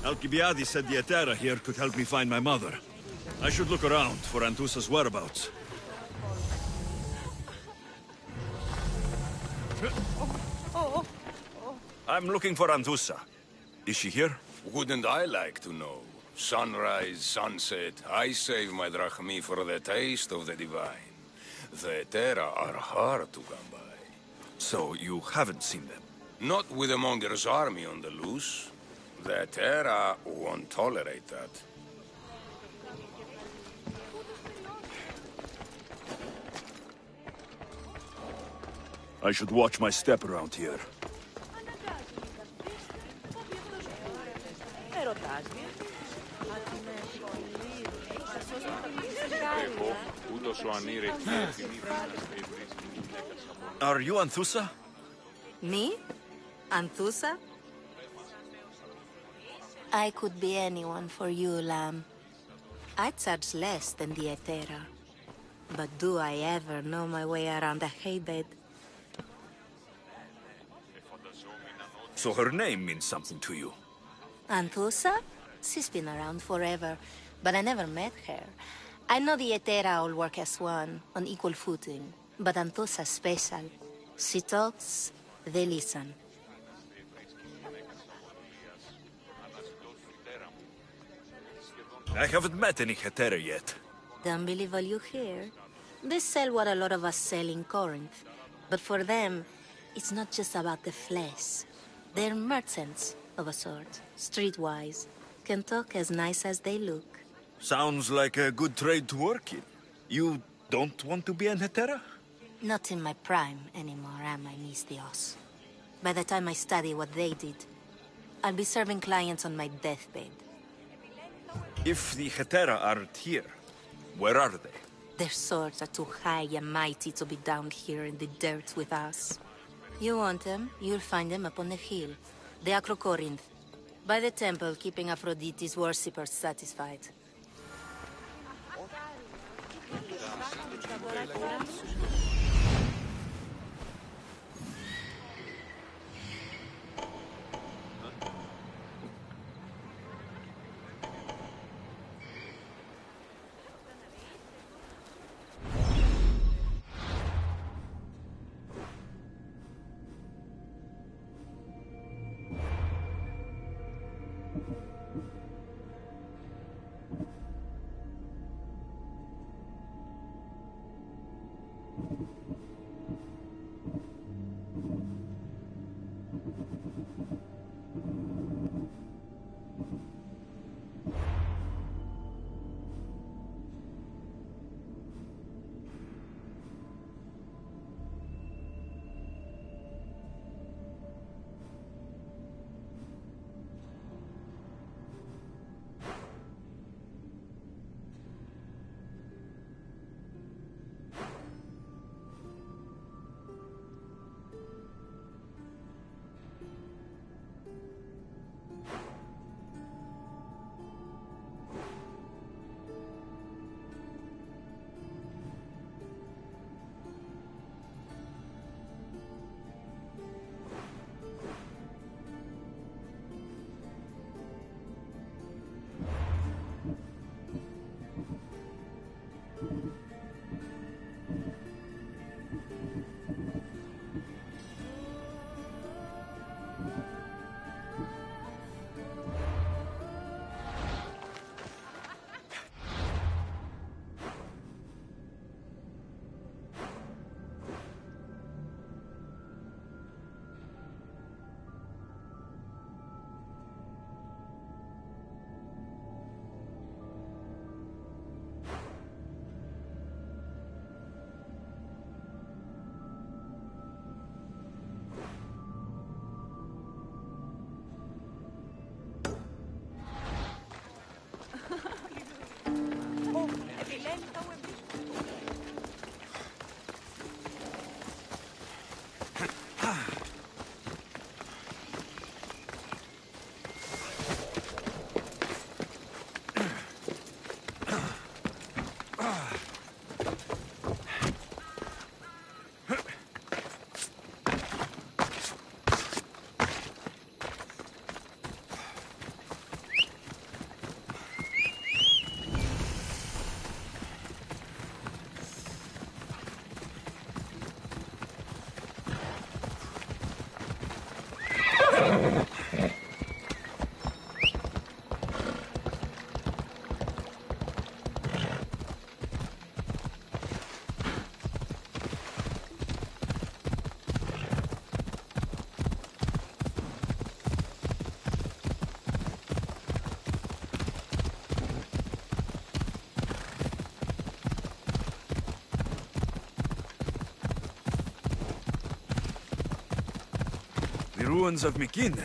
Alcibiades said the Etera here could help me find my mother. I should look around for Anthusa's whereabouts. I'm looking for Anthusa. Is she here? Wouldn't I like to know? Sunrise, sunset, I save my drachmi for the taste of the divine. The Etera are hard to come by. So you haven't seen them? Not with a Monger's army on the loose. The Etera won't tolerate that. I should watch my step around here. Are you Anthusa? Me? Anthusa? I could be anyone for you, Lamb. I charge less than the Etera. But do I ever know my way around a haybed? So her name means something to you. Anthusa? She's been around forever, but I never met her. I know the Etera all work as one, on equal footing, but Anthusa's special. She talks, they listen. I haven't met any Hetera yet. Don't believe all you hear. They sell what a lot of us sell in Corinth. But for them, it's not just about the flesh. They're merchants of a sort, streetwise. Can talk as nice as they look. Sounds like a good trade to work in. You don't want to be an Hetera? Not in my prime anymore, am I, Nistios? By the time I study what they did, I'll be serving clients on my deathbed. If the Hetera aren't here, where are they? Their swords are too high and mighty to be down here in the dirt with us. You want them, you'll find them up on the hill. The Acrocorinth. By the temple, keeping Aphrodite's worshippers satisfied. The ruins of Mykine.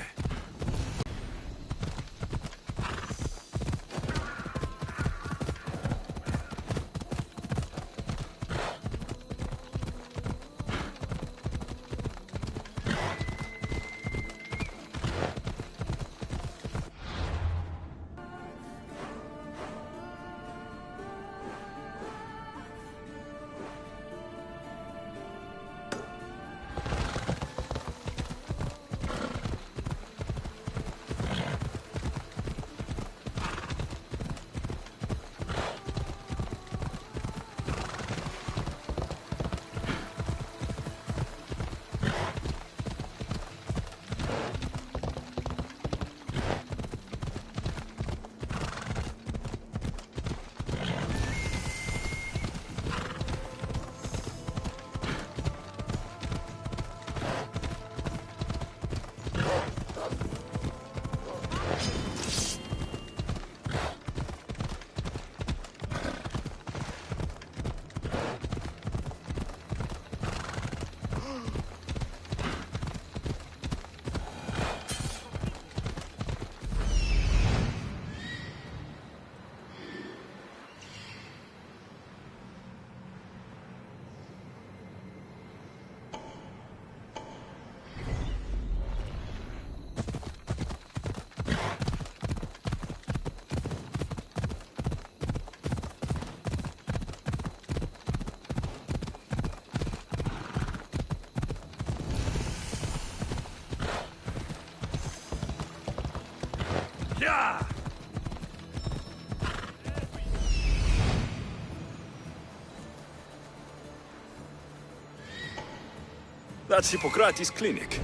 That's Hippocrates' clinic.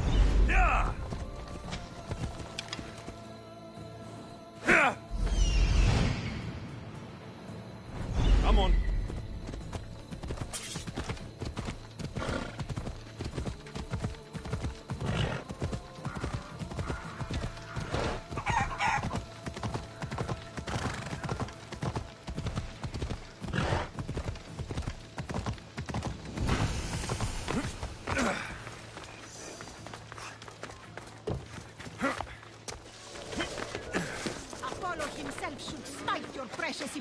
Come on. Apollo himself should smite your precious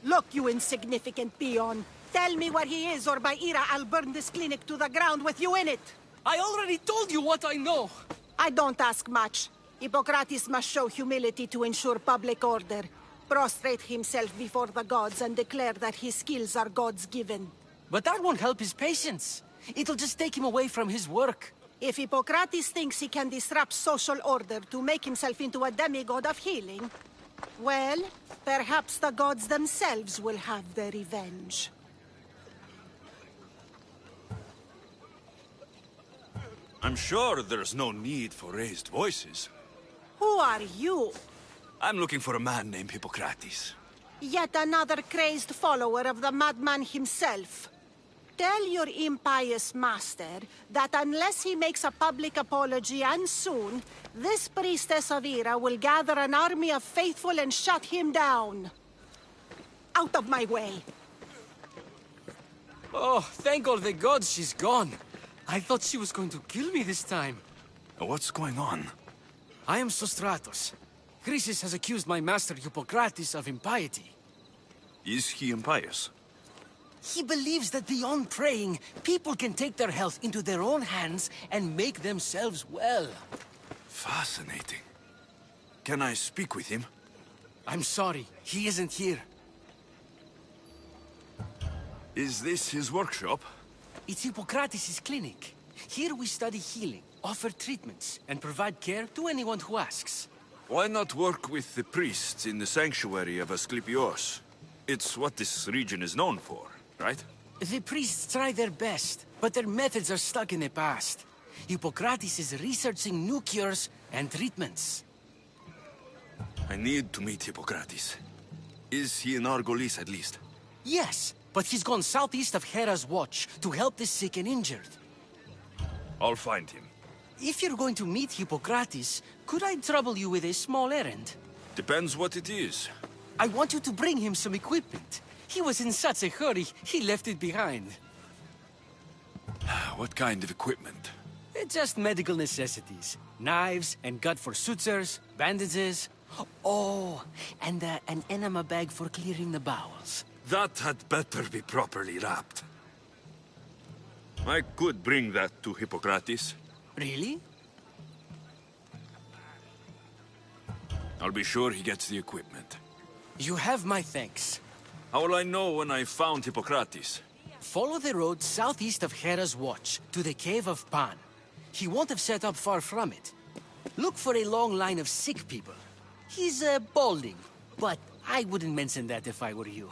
Look, you insignificant peon. Tell me where he is, or by Ira, I'll burn this clinic to the ground with you in it. I already told you what I know. I don't ask much. Hippocrates must show humility to ensure public order. Prostrate himself before the gods and declare that his skills are God's given. But that won't help his patients. It'll just take him away from his work. If Hippocrates thinks he can disrupt social order to make himself into a demigod of healing, well, perhaps the gods themselves will have their revenge. I'm sure there's no need for raised voices. Who are you? I'm looking for a man named Hippocrates. Yet another crazed follower of the madman himself. Tell your impious master that unless he makes a public apology, and soon, this priestess of Ira will gather an army of faithful and shut him down. Out of my way! Oh, thank all the gods she's gone. I thought she was going to kill me this time. What's going on? I am Sostratos. Chrysis has accused my master Hippocrates of impiety. Is he impious? He believes that beyond praying, people can take their health into their own hands and make themselves well. Fascinating. Can I speak with him? I'm sorry, he isn't here. Is this his workshop? It's Hippocrates' clinic. Here we study healing, offer treatments, and provide care to anyone who asks. Why not work with the priests in the sanctuary of Asclepios? It's what this region is known for, right? The priests try their best, but their methods are stuck in the past. Hippocrates is researching new cures and treatments. I need to meet Hippocrates. Is he in Argolis at least? Yes, but he's gone southeast of Hera's Watch to help the sick and injured. I'll find him. If you're going to meet Hippocrates, could I trouble you with a small errand? Depends what it is. I want you to bring him some equipment. He was in such a hurry, he left it behind. What kind of equipment? Just medical necessities. Knives and gut for sutures, bandages. Oh, and an enema bag for clearing the bowels. That had better be properly wrapped. I could bring that to Hippocrates. Really? I'll be sure he gets the equipment. You have my thanks. How will I know when I've found Hippocrates? Follow the road southeast of Hera's Watch to the Cave of Pan. He won't have set up far from it. Look for a long line of sick people. He's balding, but I wouldn't mention that if I were you.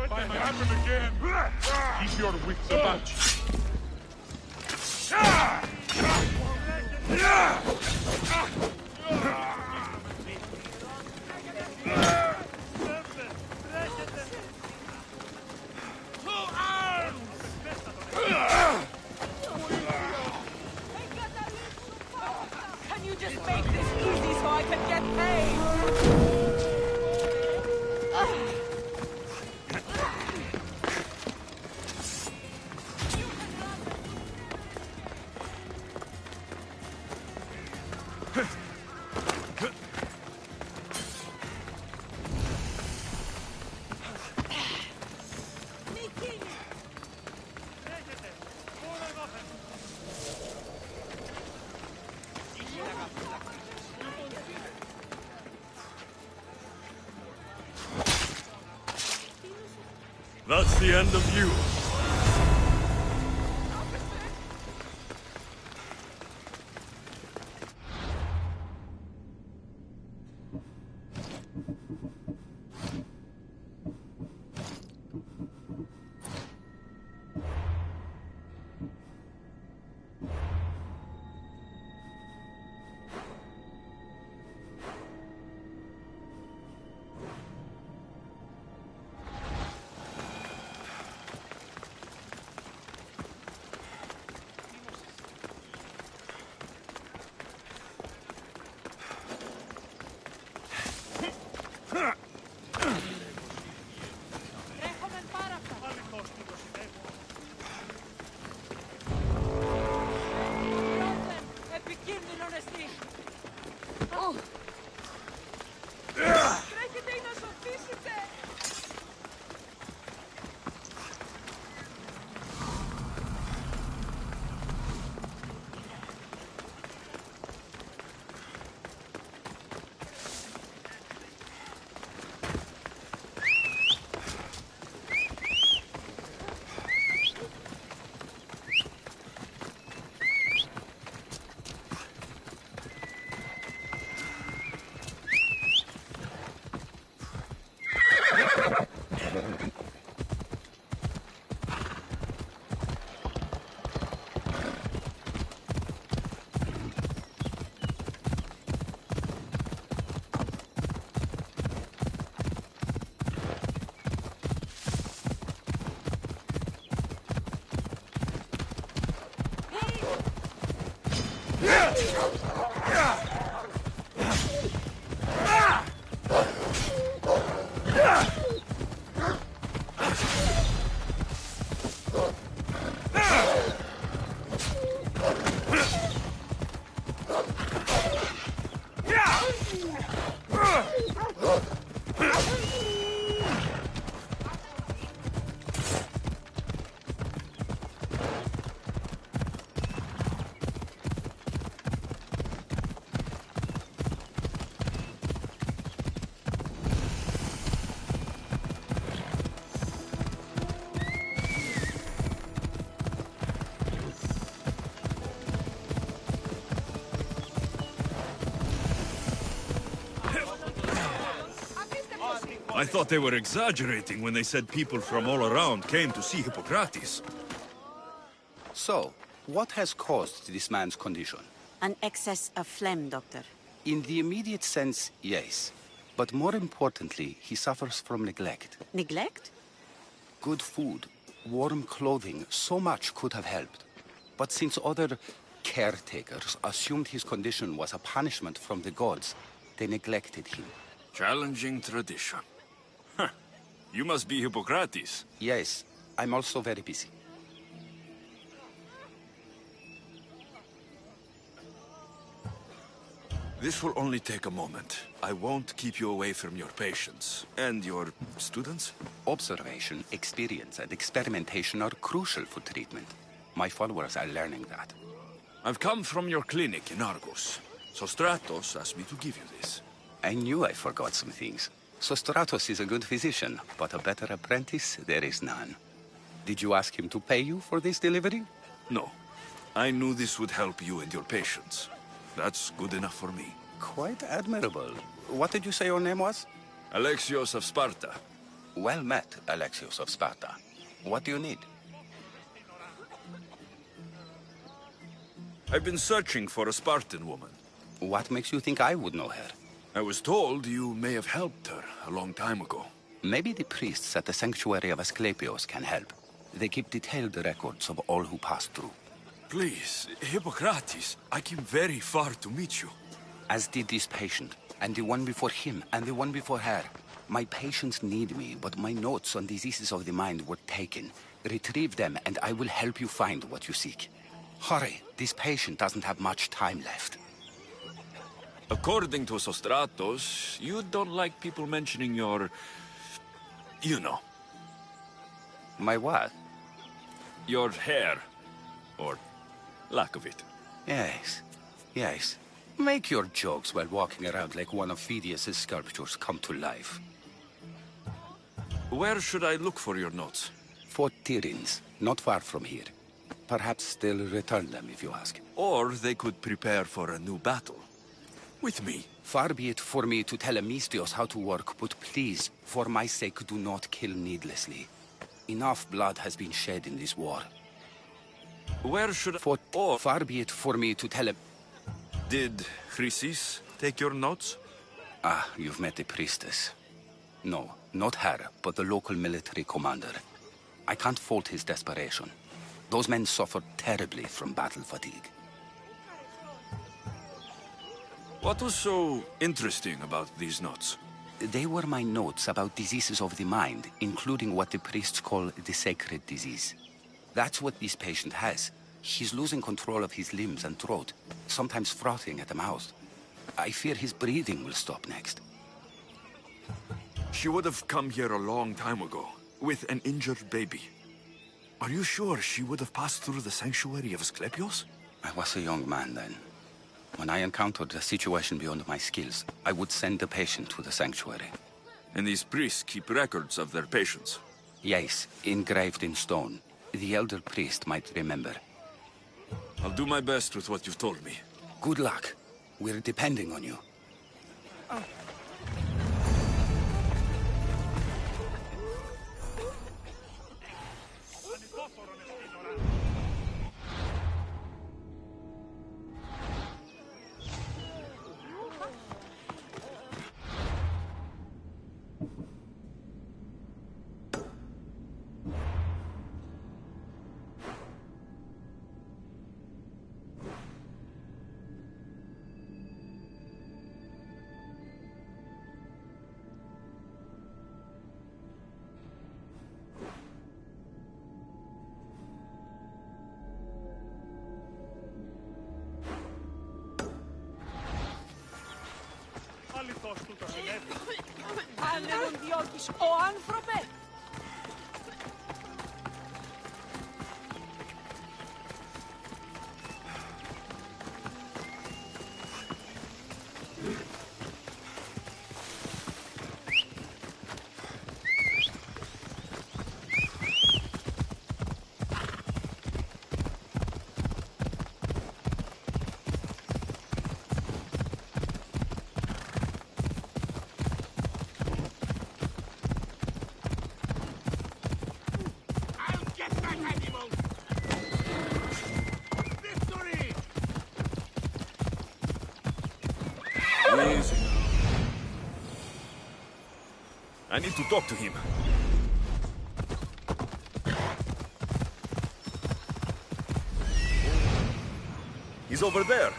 Might happen again. Keep your wits about you. That's the end of you. I thought they were exaggerating when they said people from all around came to see Hippocrates. So, what has caused this man's condition? An excess of phlegm, Doctor. In the immediate sense, yes. But more importantly, he suffers from neglect. Neglect? Good food, warm clothing, so much could have helped. But since other caretakers assumed his condition was a punishment from the gods, they neglected him. Challenging tradition. Huh. You must be Hippocrates. Yes, I'm also very busy. This will only take a moment. I won't keep you away from your patients. And your students? Observation, experience, and experimentation are crucial for treatment. My followers are learning that. I've come from your clinic in Argos. Sostratos asked me to give you this. I knew I forgot some things. Sostratos is a good physician, but a better apprentice there is none. Did you ask him to pay you for this delivery? No. I knew this would help you and your patients. That's good enough for me. Quite admirable. What did you say your name was? Alexios of Sparta. Well met, Alexios of Sparta. What do you need? I've been searching for a Spartan woman. What makes you think I would know her? I was told you may have helped her a long time ago. Maybe the priests at the sanctuary of Asclepios can help. They keep detailed records of all who pass through. Please, Hippocrates, I came very far to meet you. As did this patient, and the one before him, and the one before her. My patients need me, but my notes on diseases of the mind were taken. Retrieve them, and I will help you find what you seek. Hurry, this patient doesn't have much time left. According to Sostratos, you don't like people mentioning your... you know. My what? Your hair. Or lack of it. Yes, yes. Make your jokes while walking around like one of Phidias' sculptures come to life. Where should I look for your notes? Fort Tyrins, not far from here. Perhaps they'll return them if you ask. Or they could prepare for a new battle. With me. Far be it for me to tell Amistios how to work, but please, for my sake, do not kill needlessly. Enough blood has been shed in this war. Where should Far be it for me to tell him... Did Chrysis take your notes? Ah, you've met the priestess. No, not her, but the local military commander. I can't fault his desperation. Those men suffered terribly from battle fatigue. What was so interesting about these notes? They were my notes about diseases of the mind, including what the priests call the sacred disease. That's what this patient has. He's losing control of his limbs and throat, sometimes frothing at the mouth. I fear his breathing will stop next. She would have come here a long time ago, with an injured baby. Are you sure she would have passed through the sanctuary of Asclepios? I was a young man then. When I encountered a situation beyond my skills, I would send the patient to the sanctuary. And these priests keep records of their patients? Yes, engraved in stone. The elder priest might remember. I'll do my best with what you've told me. Good luck. We're depending on you. Ο άνθρωπε! Easy. I need to talk to him. He's over there.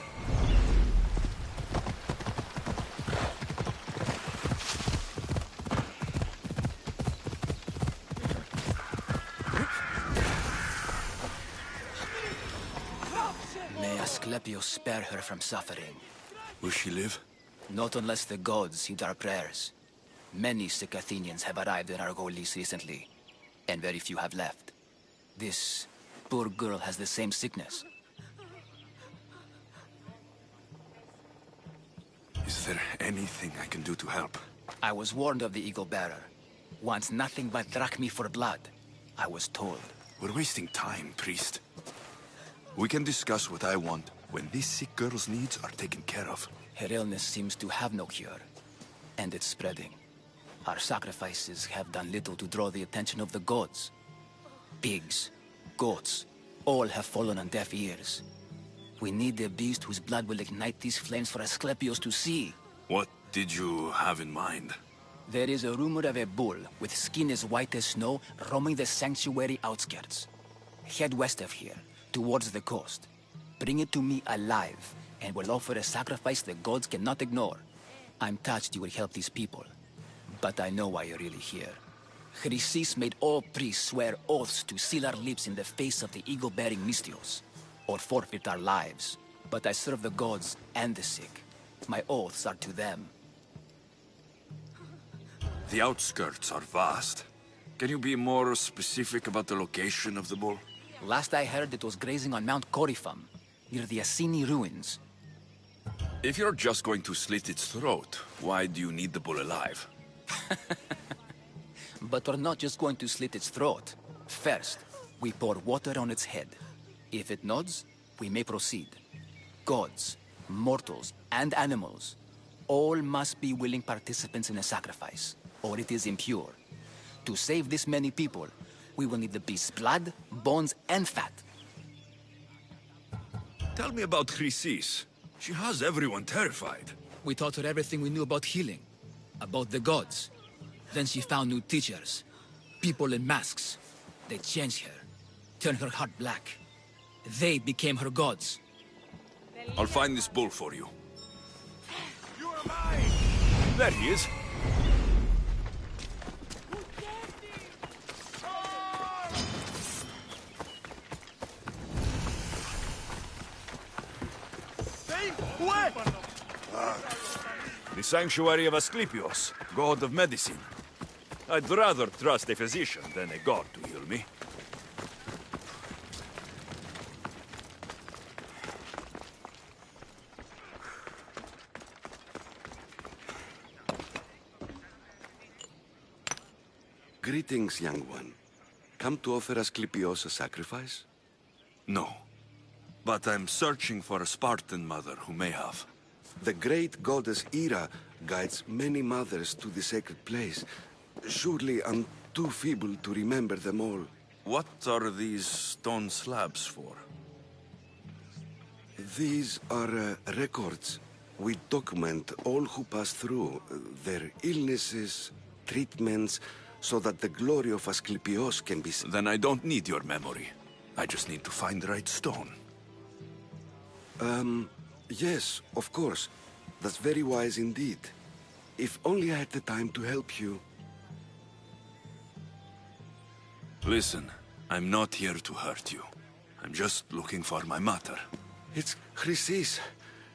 May Asclepios spare her from suffering. Will she live? Not unless the gods heed our prayers. Many sick Athenians have arrived in Argolis recently, and very few have left. This poor girl has the same sickness. Is there anything I can do to help? I was warned of the Eagle Bearer. Wants nothing but drachmi for blood. I was told. We're wasting time, priest. We can discuss what I want when this sick girl's needs are taken care of. Her illness seems to have no cure, and it's spreading. Our sacrifices have done little to draw the attention of the gods. Pigs, goats, all have fallen on deaf ears. We need a beast whose blood will ignite these flames for Asclepios to see. What did you have in mind? There is a rumor of a bull with skin as white as snow roaming the sanctuary outskirts. Head west of here, towards the coast. Bring it to me alive, and we'll offer a sacrifice the gods cannot ignore. I'm touched you will help these people, but I know why you're really here. Chrysis made all priests swear oaths to seal our lips in the face of the eagle-bearing Mystios, or forfeit our lives. But I serve the gods and the sick. My oaths are to them. The outskirts are vast. Can you be more specific about the location of the bull? Last I heard, it was grazing on Mount Corifum, near the Assini ruins. If you're just going to slit its throat, why do you need the bull alive? But we're not just going to slit its throat. First, we pour water on its head. If it nods, we may proceed. Gods, mortals, and animals all must be willing participants in a sacrifice, or it is impure. To save this many people, we will need the beast's blood, bones, and fat. Tell me about Chrysis. She has everyone terrified. We taught her everything we knew about healing, about the gods. Then she found new teachers, people in masks. They changed her, turned her heart black. They became her gods. I'll find this bull for you. You are mine! There he is. The sanctuary of Asclepios, god of medicine. I'd rather trust a physician than a god to heal me. Greetings, young one. Come to offer Asclepios a sacrifice? No. But I'm searching for a Spartan mother who may have. The great goddess Ira guides many mothers to the sacred place. Surely I'm too feeble to remember them all. What are these stone slabs for? These are records. We document all who pass through, their illnesses, treatments, so that the glory of Asclepios can be seen. Then I don't need your memory. I just need to find the right stone. Yes, of course. That's very wise indeed. If only I had the time to help you. Listen, I'm not here to hurt you. I'm just looking for my mother. It's Chrysis.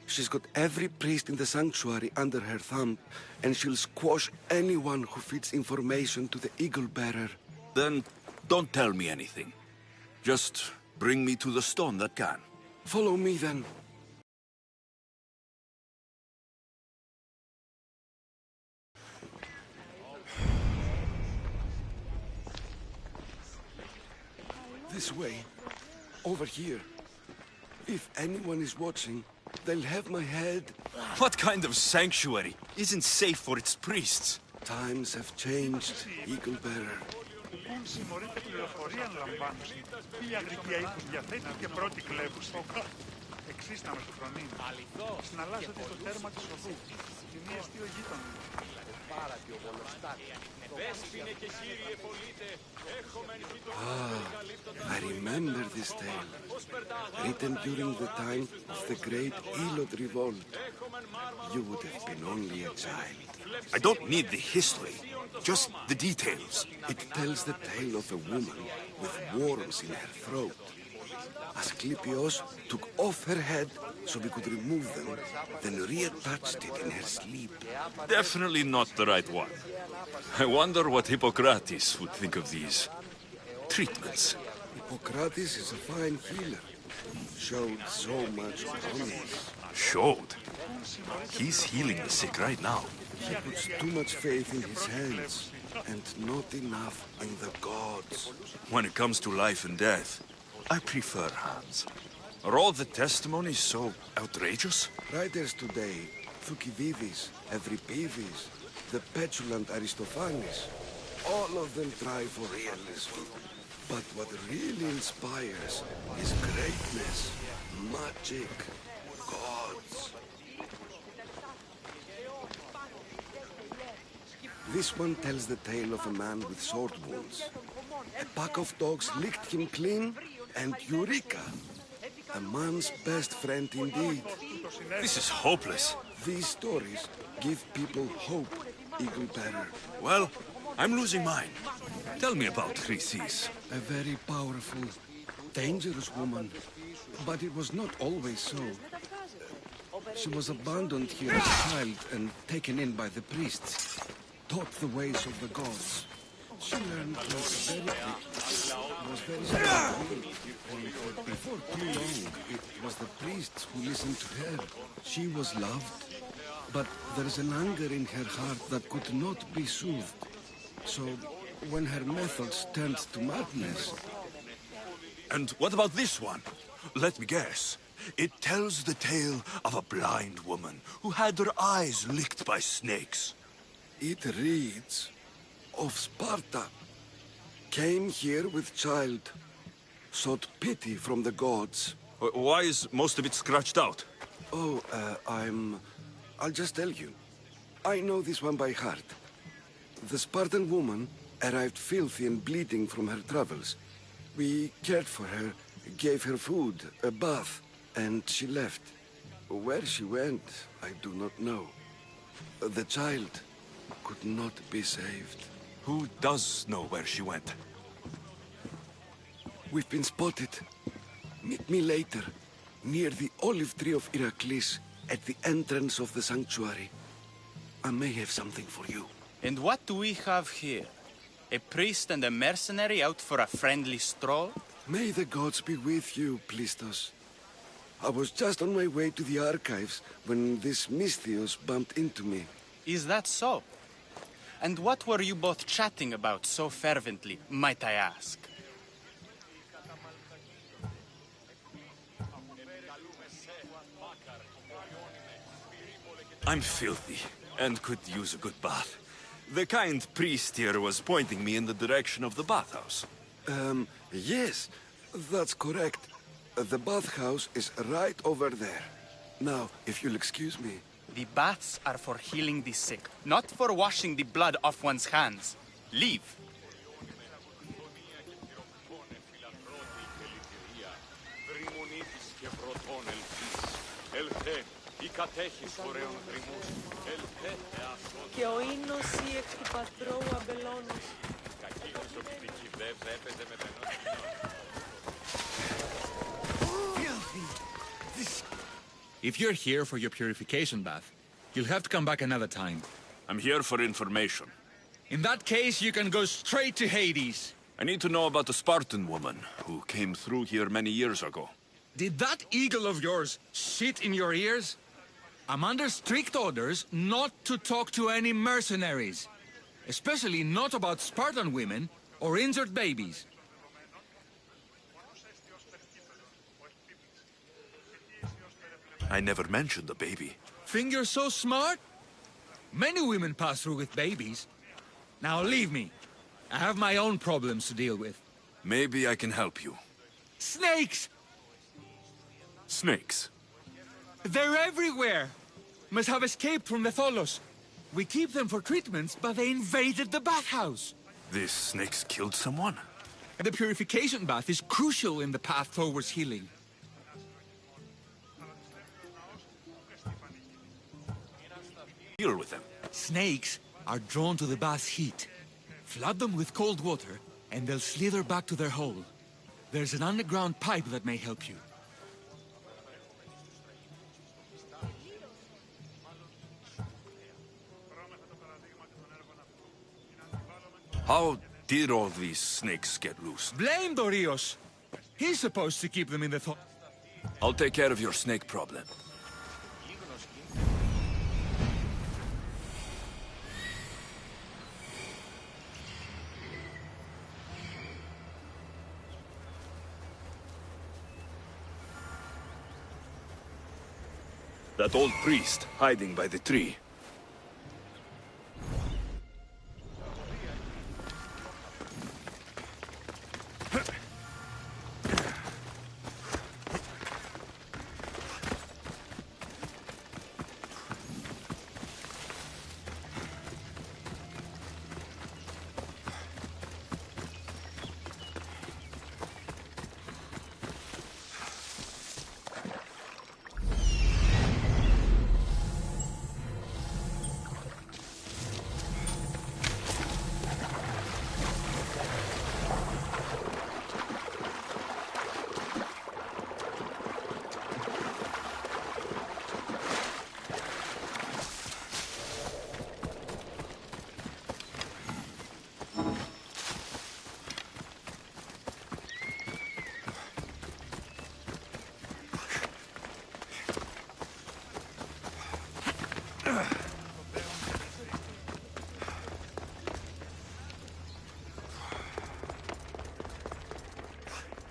She's got every priest in the sanctuary under her thumb, and she'll squash anyone who feeds information to the Eagle Bearer. Then don't tell me anything. Just bring me to the stone that can. Follow me then. This way. Over here. If anyone is watching, they'll have my head. What kind of sanctuary isn't safe for its priests? Times have changed, Eagle Bearer. Πουν συμμορείτε πληροφορία λαμβάνουση. Ποια γρικιά ήθους διαθέτει και πρώτη κλέβουση. Εξίσταμε του φρονήν. Συναλλάσσεται στο τέρμα της οδού. Στη μία αστείο γείτονα. I remember this tale. Written during the time of the great Elot revolt. You would have been only a child. I don't need the history, just the details. It tells the tale of a woman with worms in her throat. Asclepios took off her head so we could remove them, then reattached it in her sleep. Definitely not the right one. I wonder what Hippocrates would think of these treatments. Hippocrates is a fine healer. Showed so much promise. Showed? He's healing the sick right now. He puts too much faith in his hands, and not enough in the gods. When it comes to life and death, I prefer hands. Are all the testimonies so outrageous? Writers today, Thucydides, Euripides, the petulant Aristophanes, all of them try for realism. But what really inspires is greatness, magic, gods. This one tells the tale of a man with sword wounds. A pack of dogs licked him clean, and Eureka! A man's best friend indeed. This is hopeless. These stories give people hope, Eagle Bearer. Well, I'm losing mine. Tell me about Chrysis. A very powerful, dangerous woman. But it was not always so. She was abandoned here as a child and taken in by the priests. Taught the ways of the gods. She learned very quickly. Was very strong. And before too long, it was the priests who listened to her. She was loved, but there is an anger in her heart that could not be soothed. So when her methods turned to madness. And what about this one? Let me guess. It tells the tale of a blind woman who had her eyes licked by snakes. It reads of Sparta. Came here with child. Sought pity from the gods. Why is most of it scratched out? Oh, I'll just tell you. I know this one by heart. The Spartan woman arrived filthy and bleeding from her travels. We cared for her, gave her food, a bath, and she left. Where she went, I do not know. The child could not be saved. Who does know where she went? We've been spotted. Meet me later, near the olive tree of Heracles, at the entrance of the sanctuary. I may have something for you. And what do we have here? A priest and a mercenary out for a friendly stroll? May the gods be with you, Plistos. I was just on my way to the archives when this Misthios bumped into me. Is that so? And what were you both chatting about so fervently, might I ask? I'm filthy, and could use a good bath. The kind priest here was pointing me in the direction of the bathhouse. Yes, that's correct. The bathhouse is right over there. Now, if you'll excuse me. The baths are for healing the sick, not for washing the blood off one's hands. Leave. Και ο ίνος ή εκ του πατρώου αμπελώνος. If you're here for your purification bath, you'll have to come back another time. I'm here for information. In that case, you can go straight to Hades. I need to know about the Spartan woman who came through here many years ago. Did that eagle of yours shit in your ears? I'm under strict orders not to talk to any mercenaries. Especially not about Spartan women or injured babies. I never mentioned the baby. Think you're so smart? Many women pass through with babies. Now leave me. I have my own problems to deal with. Maybe I can help you. Snakes! Snakes? They're everywhere! Must have escaped from the Tholos. We keep them for treatments, but they invaded the bathhouse. These snakes killed someone? The purification bath is crucial in the path towards healing. Deal with them. Snakes are drawn to the bath's heat. Flood them with cold water, and they'll slither back to their hole. There's an underground pipe that may help you. How did all these snakes get loose? Blame Dorios. He's supposed to keep them in the I'll take care of your snake problem. That old priest hiding by the tree.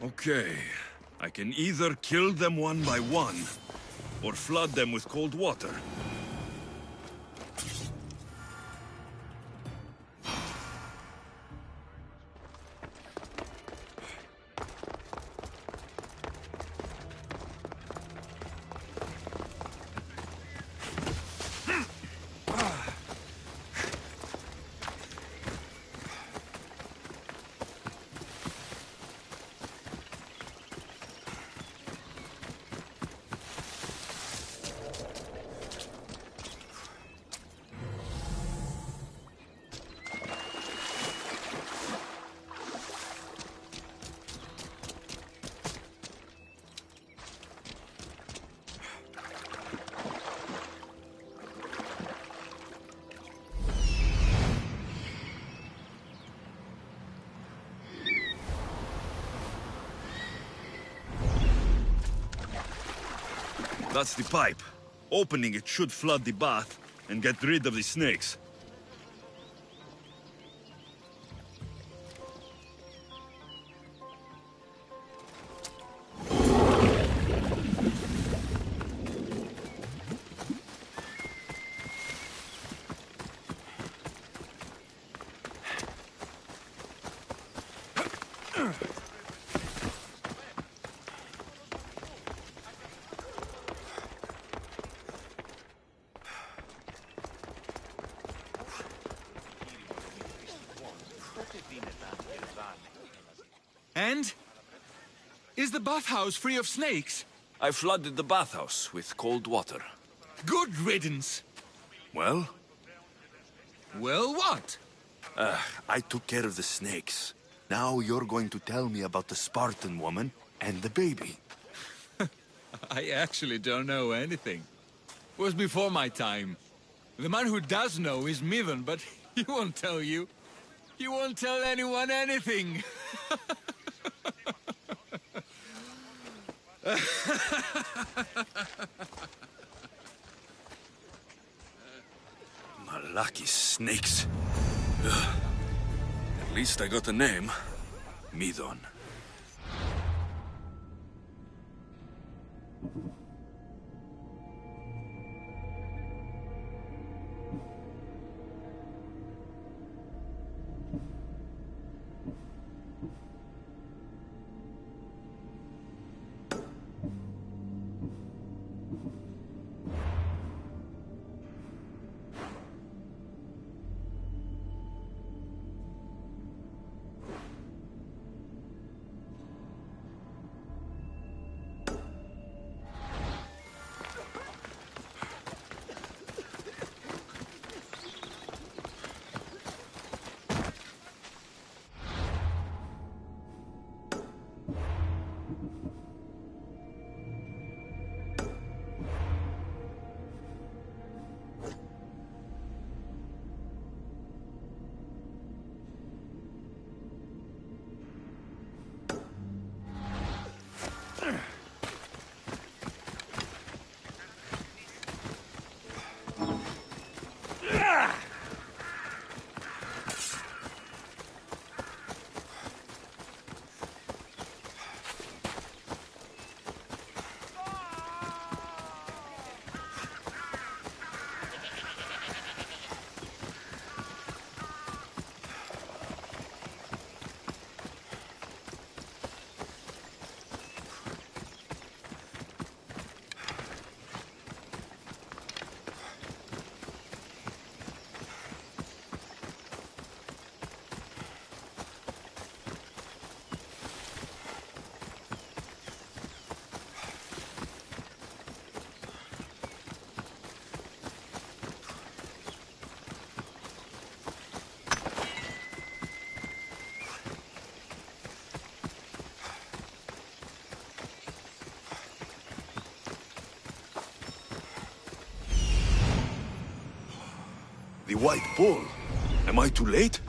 Okay. I can either kill them one by one, or flood them with cold water. That's the pipe. Opening it should flood the bath and get rid of the snakes. And? Is the bathhouse free of snakes? I flooded the bathhouse with cold water. Good riddance. Well? Well, what? I took care of the snakes. Now you're going to tell me about the Spartan woman and the baby. I actually don't know anything. It was before my time. The man who does know is Midon, but he won't tell you. He won't tell anyone anything. Malaki snakes. Ugh. At least I got a name. Midon. The White Bull. Am I too late?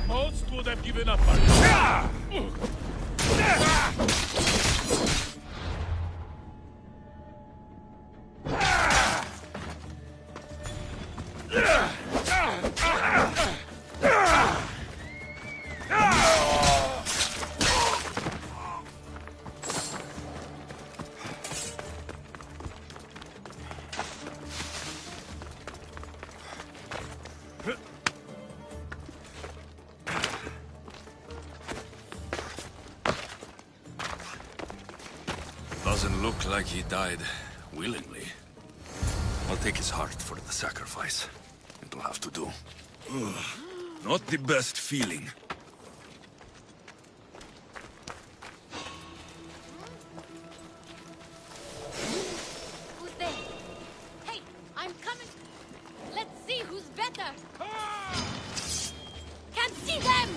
Most would have given up by now. Doesn't look like he died willingly. I'll take his heart for the sacrifice. It'll have to do. Not the best feeling. Who's there? Hey, I'm coming. Let's see who's better. Can't see them.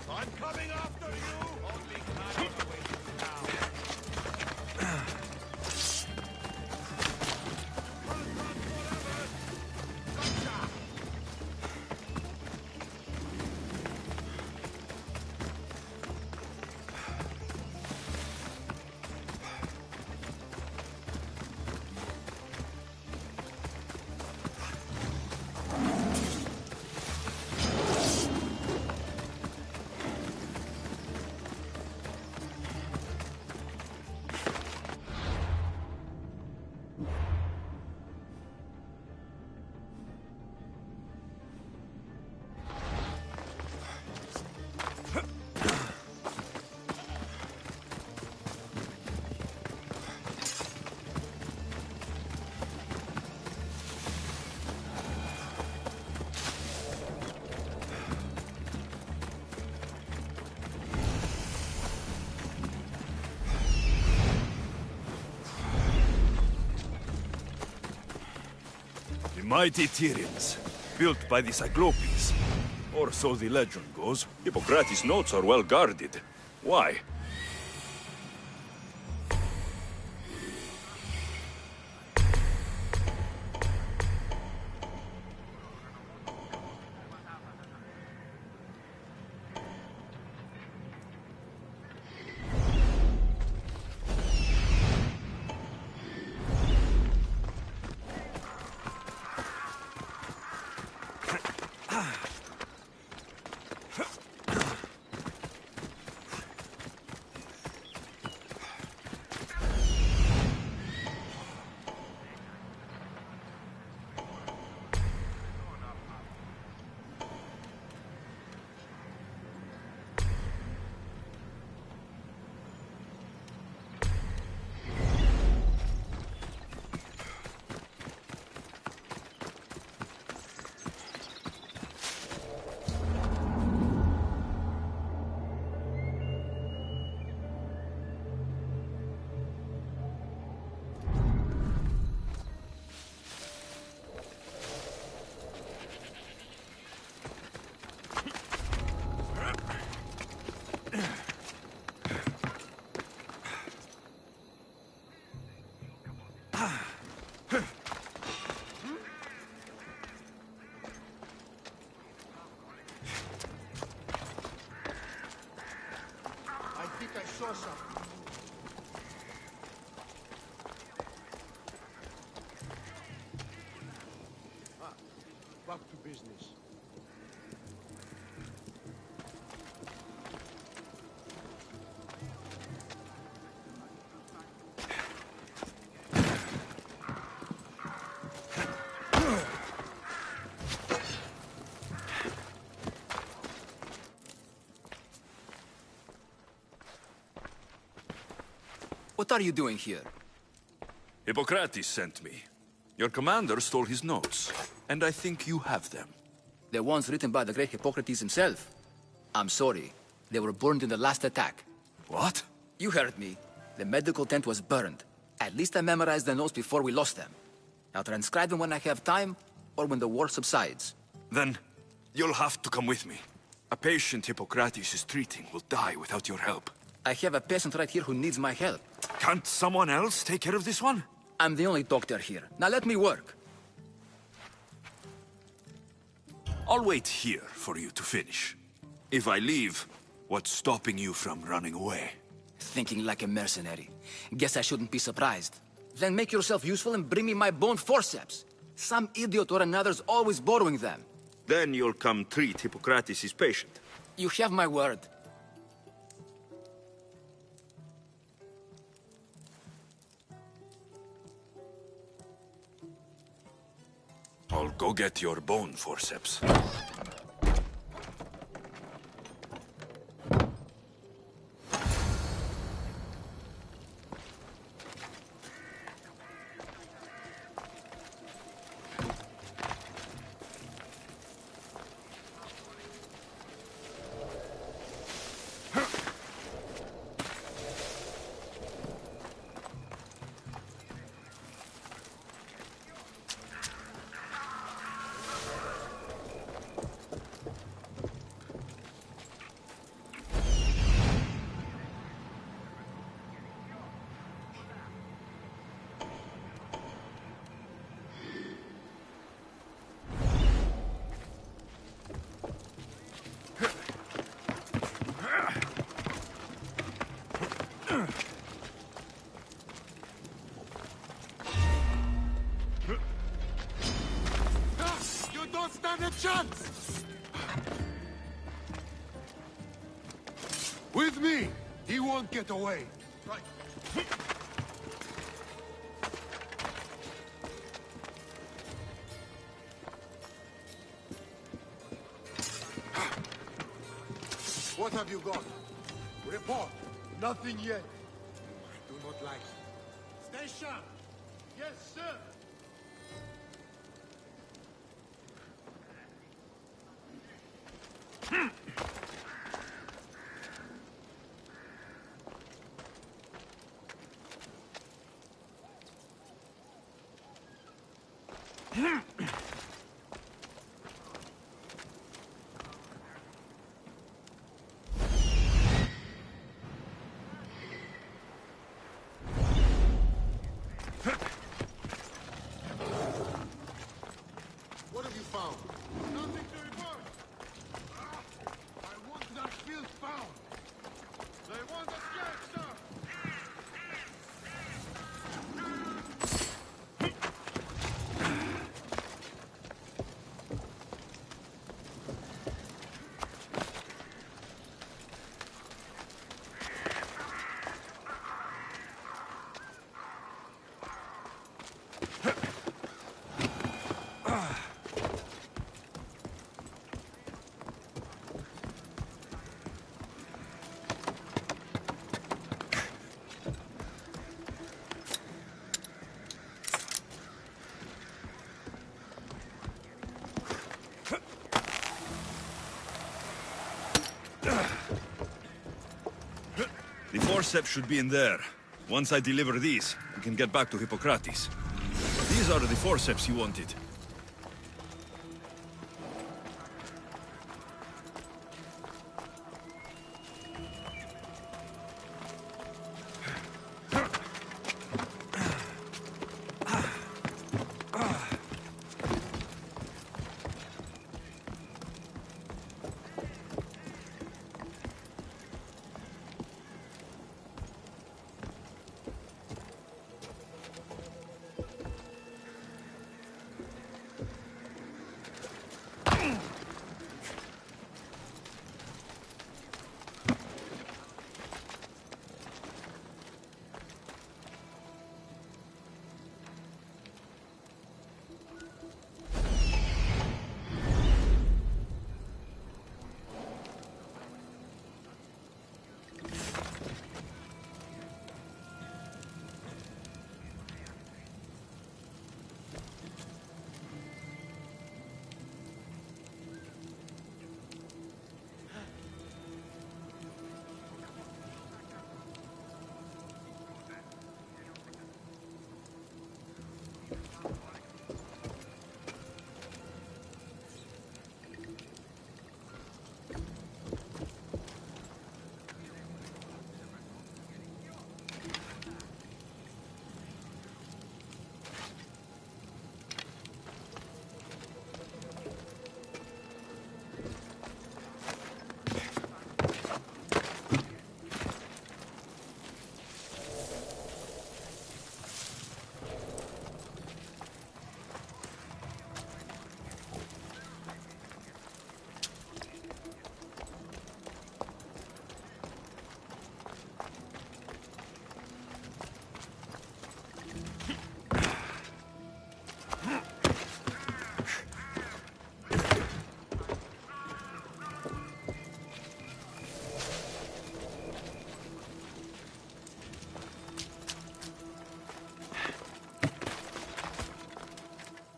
I'm coming after you! Only time awaits now. The mighty Tyrians, built by the Cyclopes. Or so the legend goes. Hippocrates' notes are well guarded. Why? I think I saw something. Back to business. What are you doing here? Hippocrates sent me. Your commander stole his notes, and I think you have them. The ones written by the great Hippocrates himself. I'm sorry. They were burned in the last attack. What? You heard me. The medical tent was burned. At least I memorized the notes before we lost them. I'll transcribe them when I have time, or when the war subsides. Then, you'll have to come with me. A patient Hippocrates is treating will die without your help. I have a patient right here who needs my help. Can't someone else take care of this one? I'm the only doctor here. Now let me work. I'll wait here for you to finish. If I leave, what's stopping you from running away? Thinking like a mercenary. Guess I shouldn't be surprised. Then make yourself useful and bring me my bone forceps. Some idiot or another's always borrowing them. Then you'll come treat Hippocrates' patient. You have my word. I'll go get your bone forceps. You don't stand a chance! With me, he won't get away. Right. What have you got? Report. Nothing yet. I do not like it. Stay sharp. Yes, sir. What have you found? Nothing to report. I want that field found. They want us yet, sir. The forceps should be in there. Once I deliver these, we can get back to Hippocrates. These are the forceps you wanted.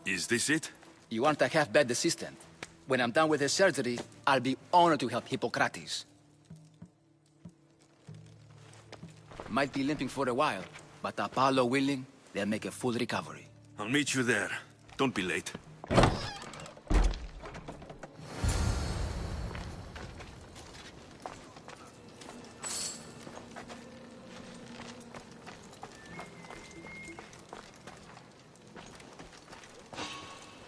Is this it? You aren't a half-bad assistant. When I'm done with the surgery, I'll be honored to help Hippocrates. Might be limping for a while, but Apollo willing, they'll make a full recovery. I'll meet you there. Don't be late.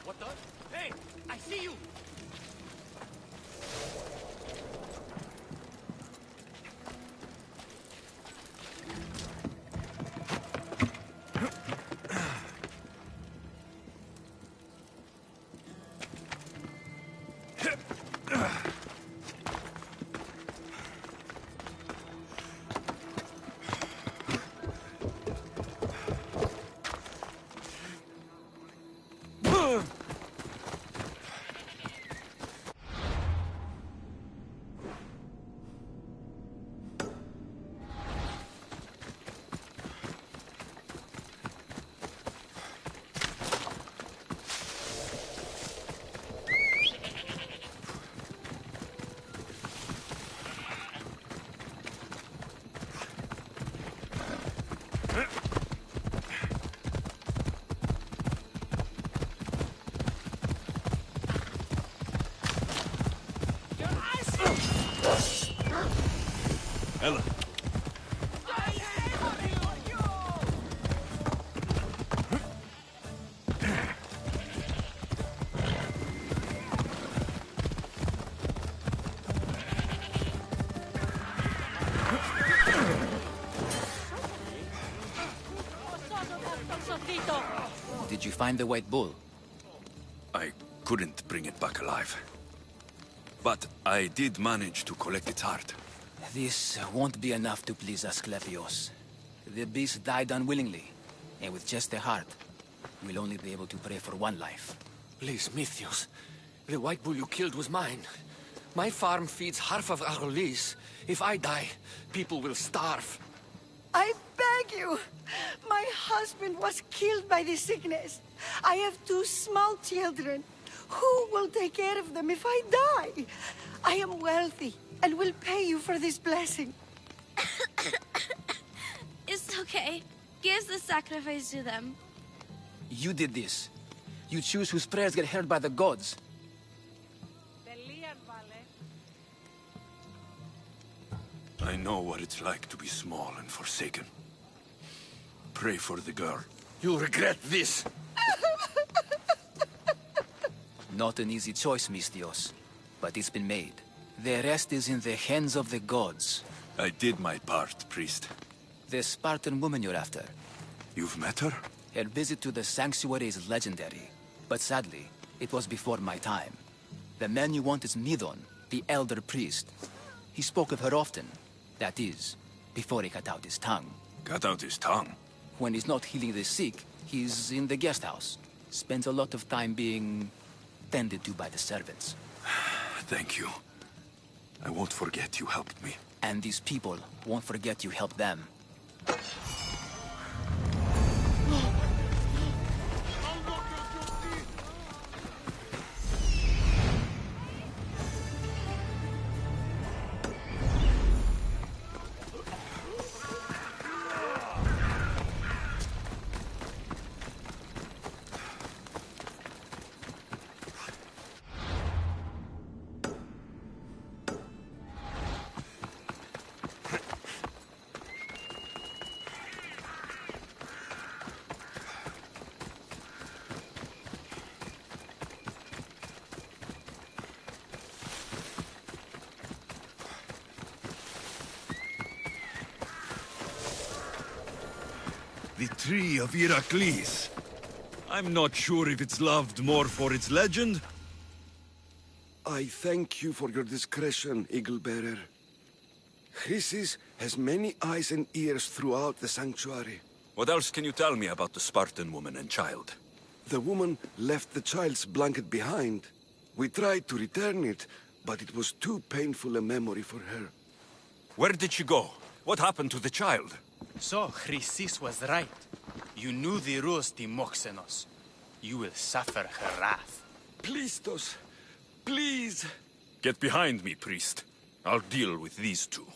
What the? Hey! I see you! Ella. Did you find the White Bull? I couldn't bring it back alive. But I did manage to collect its heart. This won't be enough to please Asclepios. The beast died unwillingly, and with just the heart, we'll only be able to pray for one life. Please, Mythios. The white bull you killed was mine. My farm feeds half of Arolis. If I die, people will starve. I beg you! My husband was killed by the sickness. I have 2 small children. Who will take care of them if I die? I am wealthy and will pay you for this blessing. It's okay. Give the sacrifice to them. You did this. You choose whose prayers get heard by the gods. I know what it's like to be small and forsaken. Pray for the girl. You'll regret this. Not an easy choice, Mystios, but it's been made. The rest is in the hands of the gods. I did my part, priest. The Spartan woman you're after. You've met her? Her visit to the sanctuary is legendary, but sadly, it was before my time. The man you want is Midon, the elder priest. He spoke of her often. That is, before he cut out his tongue. Cut out his tongue? When he's not healing the sick, he's in the guest house. Spends a lot of time being tended to by the servants. Thank you. I won't forget you helped me. And these people won't forget you helped them. The Tree of Heracles. I'm not sure if it's loved more for its legend. I thank you for your discretion, Eagle-Bearer. Chrysis has many eyes and ears throughout the sanctuary. What else can you tell me about the Spartan woman and child? The woman left the child's blanket behind. We tried to return it, but it was too painful a memory for her. Where did she go? What happened to the child? So, Chrysis was right. You knew the rules, Timoxenos. you will suffer her wrath. Plistos, please. Get behind me, priest. I'll deal with these two.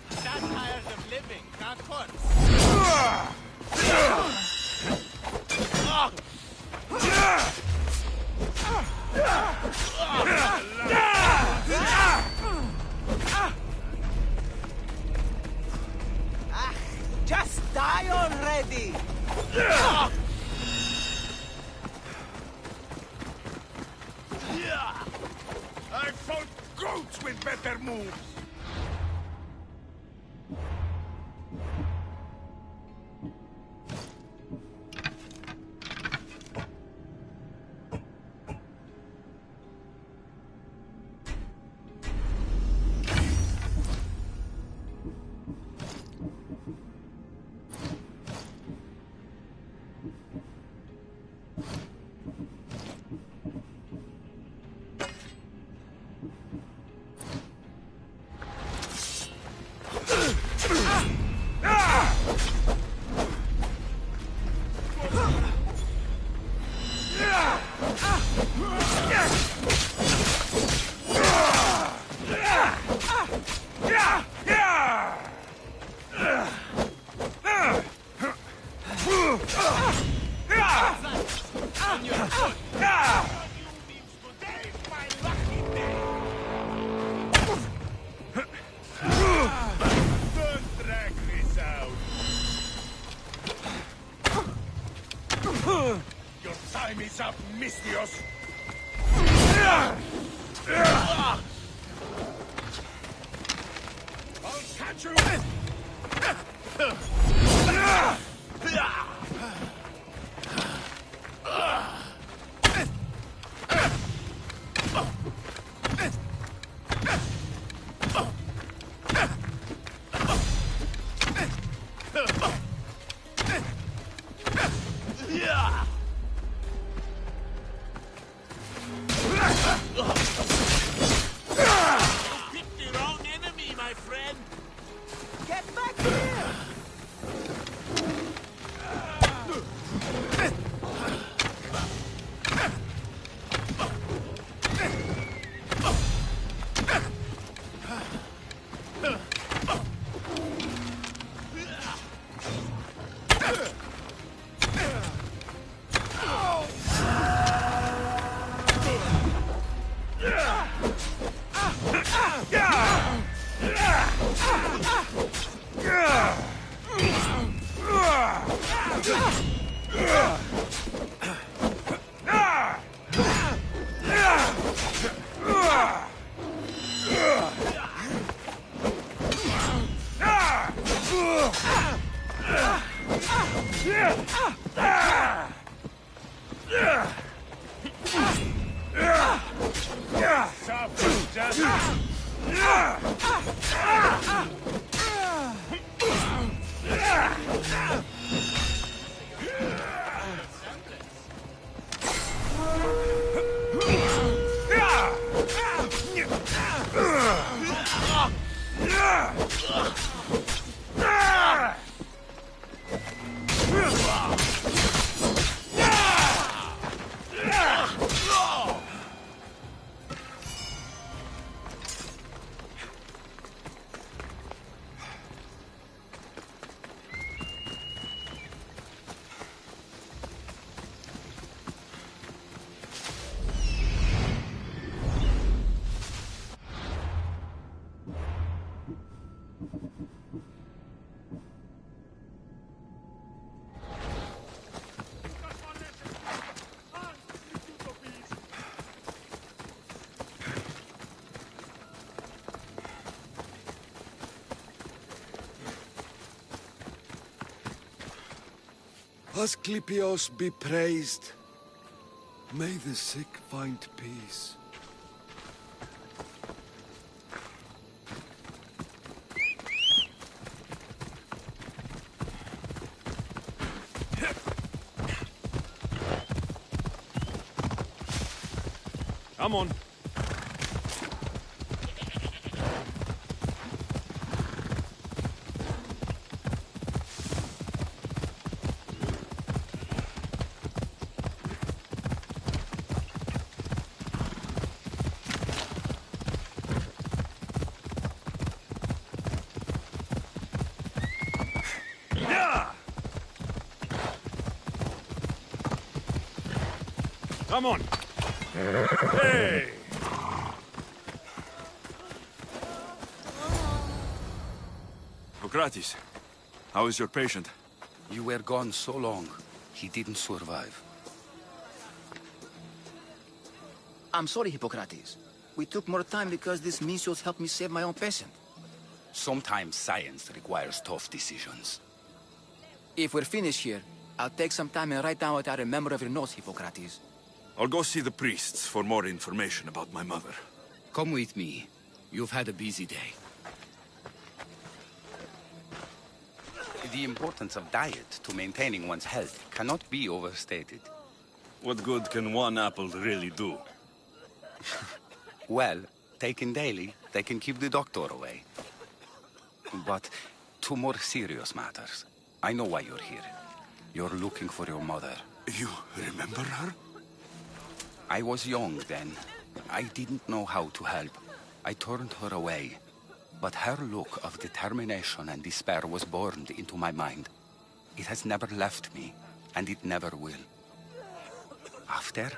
Satires of living, not corpse. Just die already! I fought goats with better moves! Don't drag this out! Your time is up, Mistios! I'll catch you! You picked the wrong enemy, my friend! Get back here! Asclepios be praised. May the sick find peace. Come on. Come on. Hey! Hippocrates, how is your patient? You were gone so long, he didn't survive. I'm sorry, Hippocrates. We took more time because this measles helped me save my own patient. Sometimes science requires tough decisions. If we're finished here, I'll take some time and write down what I remember of your notes, Hippocrates. I'll go see the priests for more information about my mother. Come with me. You've had a busy day. The importance of diet to maintaining one's health cannot be overstated. What good can one apple really do? Well, taken daily, they can keep the doctor away. But to more serious matters. I know why you're here. You're looking for your mother. You remember her? I was young then. I didn't know how to help. I turned her away. But her look of determination and despair was burned into my mind. It has never left me, and it never will. After,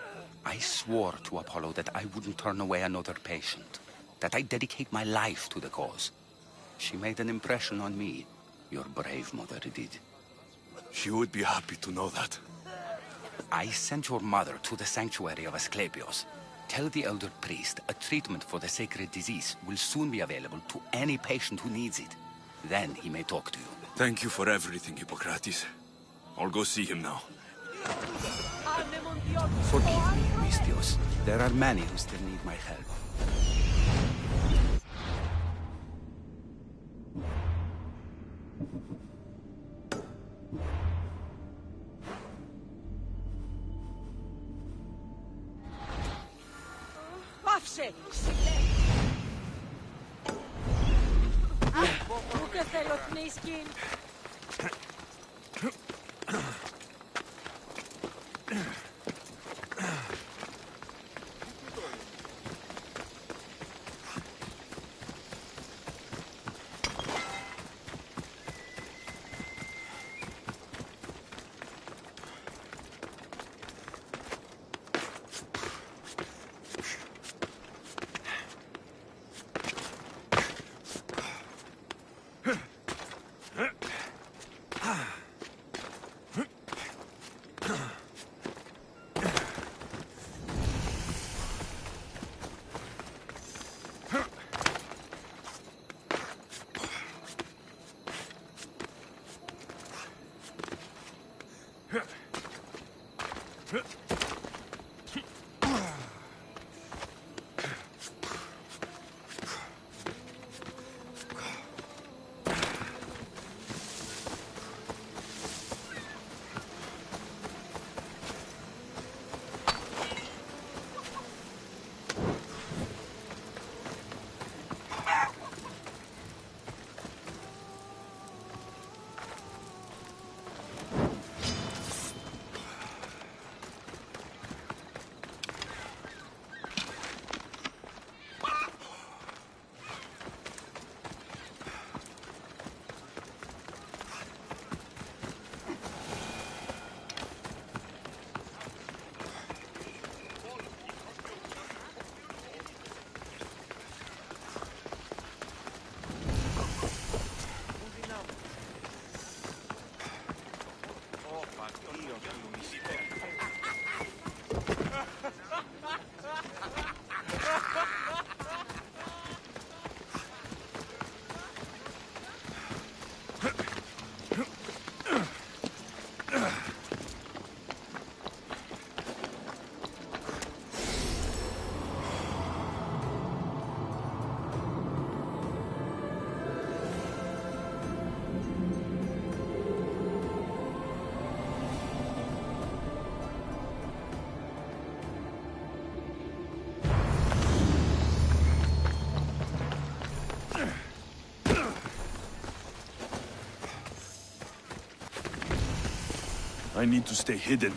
I swore to Apollo that I wouldn't turn away another patient, that I'd dedicate my life to the cause. She made an impression on me. Your brave mother did. She would be happy to know that. I sent your mother to the sanctuary of Asclepios. Tell the elder priest a treatment for the sacred disease will soon be available to any patient who needs it. Then he may talk to you. Thank you for everything, Hippocrates. I'll go see him now. Forgive me, Mistios. There are many who still need my help. Πάψε! Πού και θέλω θνίσκιν! I need to stay hidden.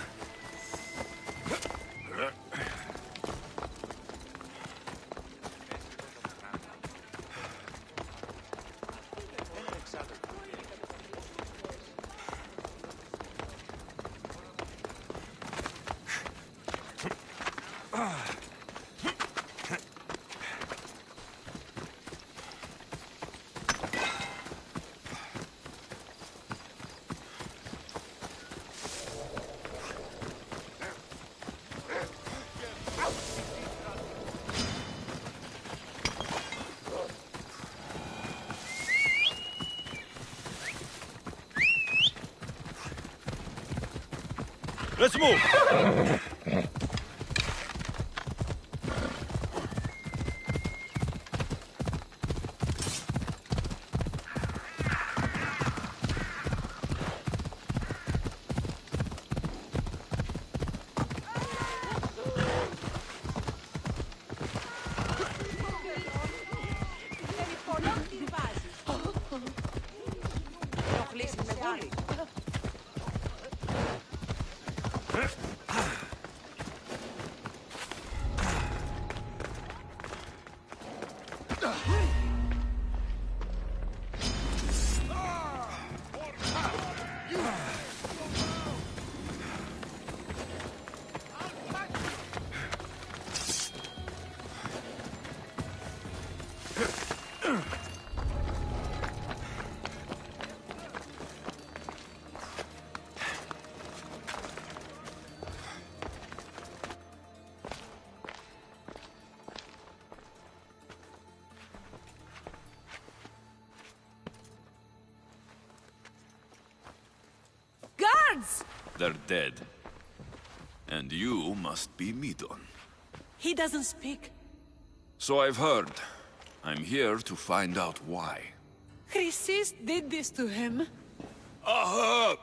Let's move! Guards! They're dead. And you must be Midon. He doesn't speak. So I've heard. I'm here to find out why. Chrysis did this to him. Aha!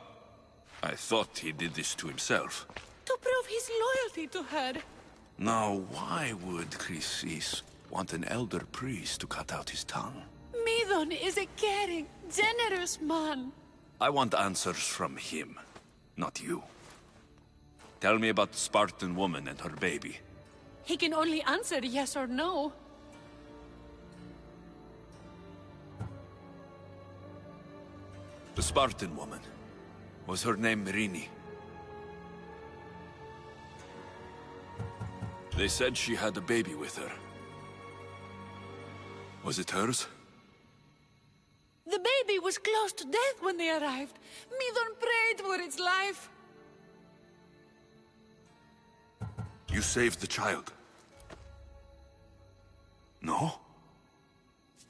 I thought he did this to himself. To prove his loyalty to her. Now, why would Chrysis want an elder priest to cut out his tongue? Midon is a caring, generous man. I want answers from him, not you. Tell me about the Spartan woman and her baby. He can only answer yes or no. The Spartan woman. Was her name Rini? They said she had a baby with her. Was it hers? The baby was close to death when they arrived. Midon prayed for its life. You saved the child. No?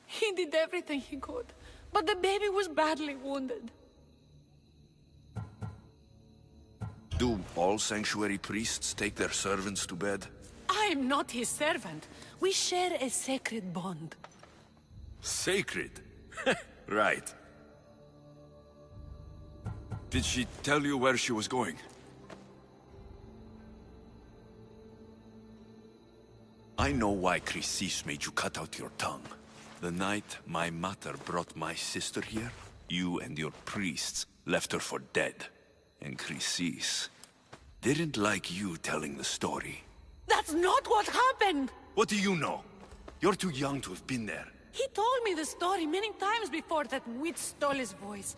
He did everything he could, but the baby was badly wounded. Do all sanctuary priests take their servants to bed? I am not his servant. We share a sacred bond. Sacred? Right. Did she tell you where she was going? I know why Chrysis made you cut out your tongue. The night my mother brought my sister here, you and your priests left her for dead. And Chrysis didn't like you telling the story. That's not what happened! What do you know? You're too young to have been there. He told me the story many times before that witch stole his voice.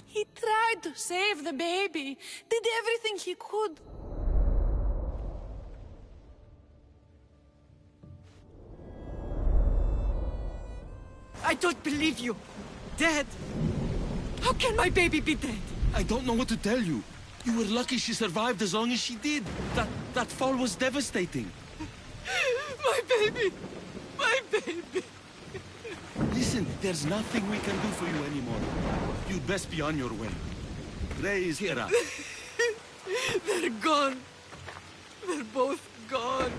He tried to save the baby, did everything he could. I don't believe you. Dead? How can my baby be dead? I don't know what to tell you. You were lucky she survived as long as she did. That fall was devastating. My baby! My baby! Listen, there's nothing we can do for you anymore. You'd best be on your way. Ray is here. They're gone. They're both gone.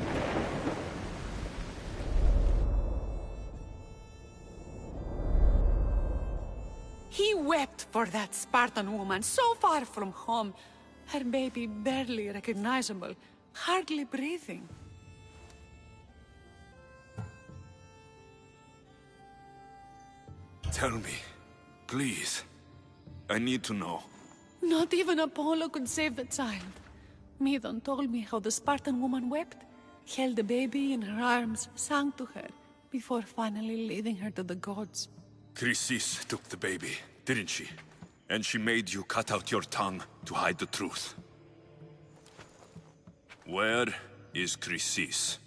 He wept for that Spartan woman, so far from home. Her baby barely recognizable, hardly breathing. Tell me, please. I need to know. Not even Apollo could save the child. Medon told me how the Spartan woman wept, held the baby in her arms, sang to her, before finally leading her to the gods. Chrysis took the baby, didn't she? And she made you cut out your tongue to hide the truth. Where is Chrysis?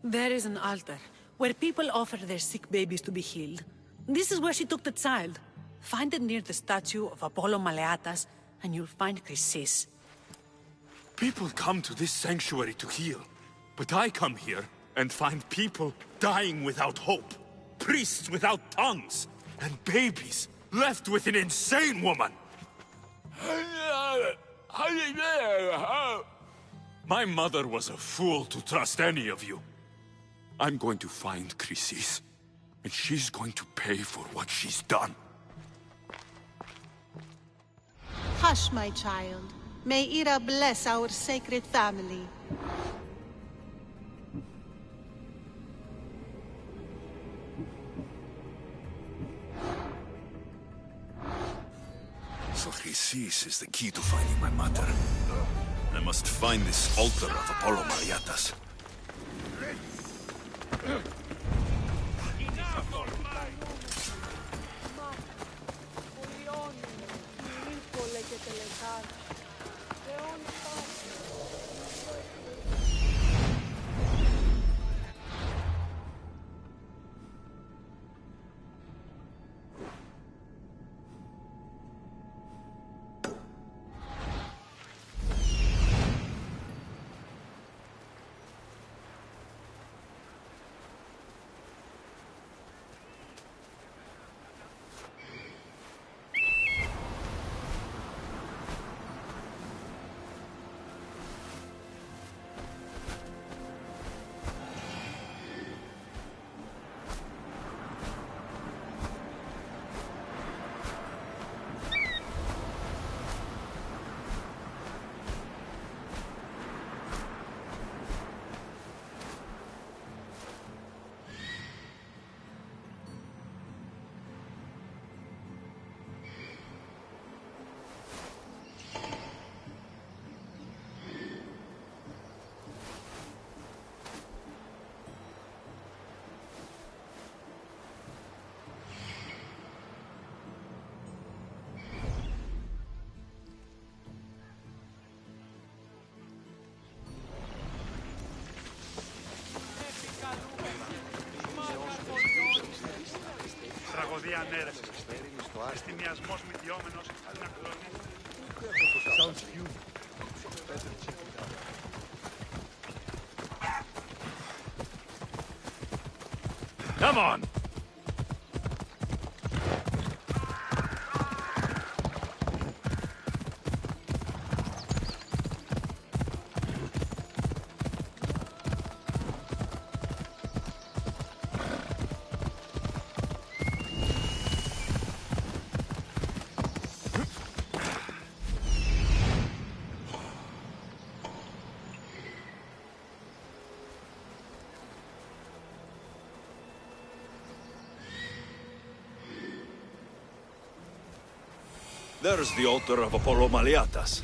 There is an altar, where people offer their sick babies to be healed. This is where she took the child. Find it near the statue of Apollo Maleatas, and you'll find Chrysis. People come to this sanctuary to heal. But I come here and find people dying without hope. Priests without tongues. And babies left with an insane woman. My mother was a fool to trust any of you. I'm going to find Chrysis, and she's going to pay for what she's done. Hush, my child. May Ira bless our sacred family. So Chrysis is the key to finding my mother. I must find this altar of Apollo Maleatas. Τραγωδία ανέρεσης. Εστιμιασμός μηδιόμενος, ανακλονή. Come on! There's the altar of Apollo Maleatas.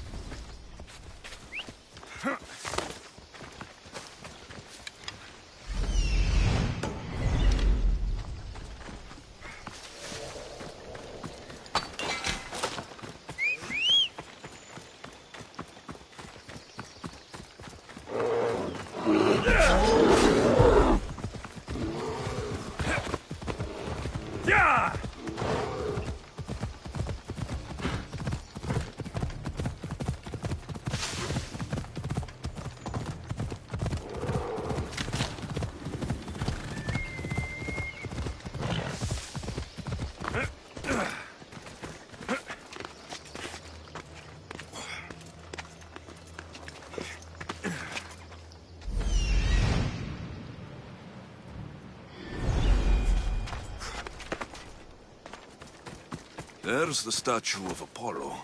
There's the statue of Apollo.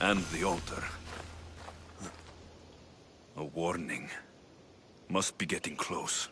And the altar. A warning. Must be getting close.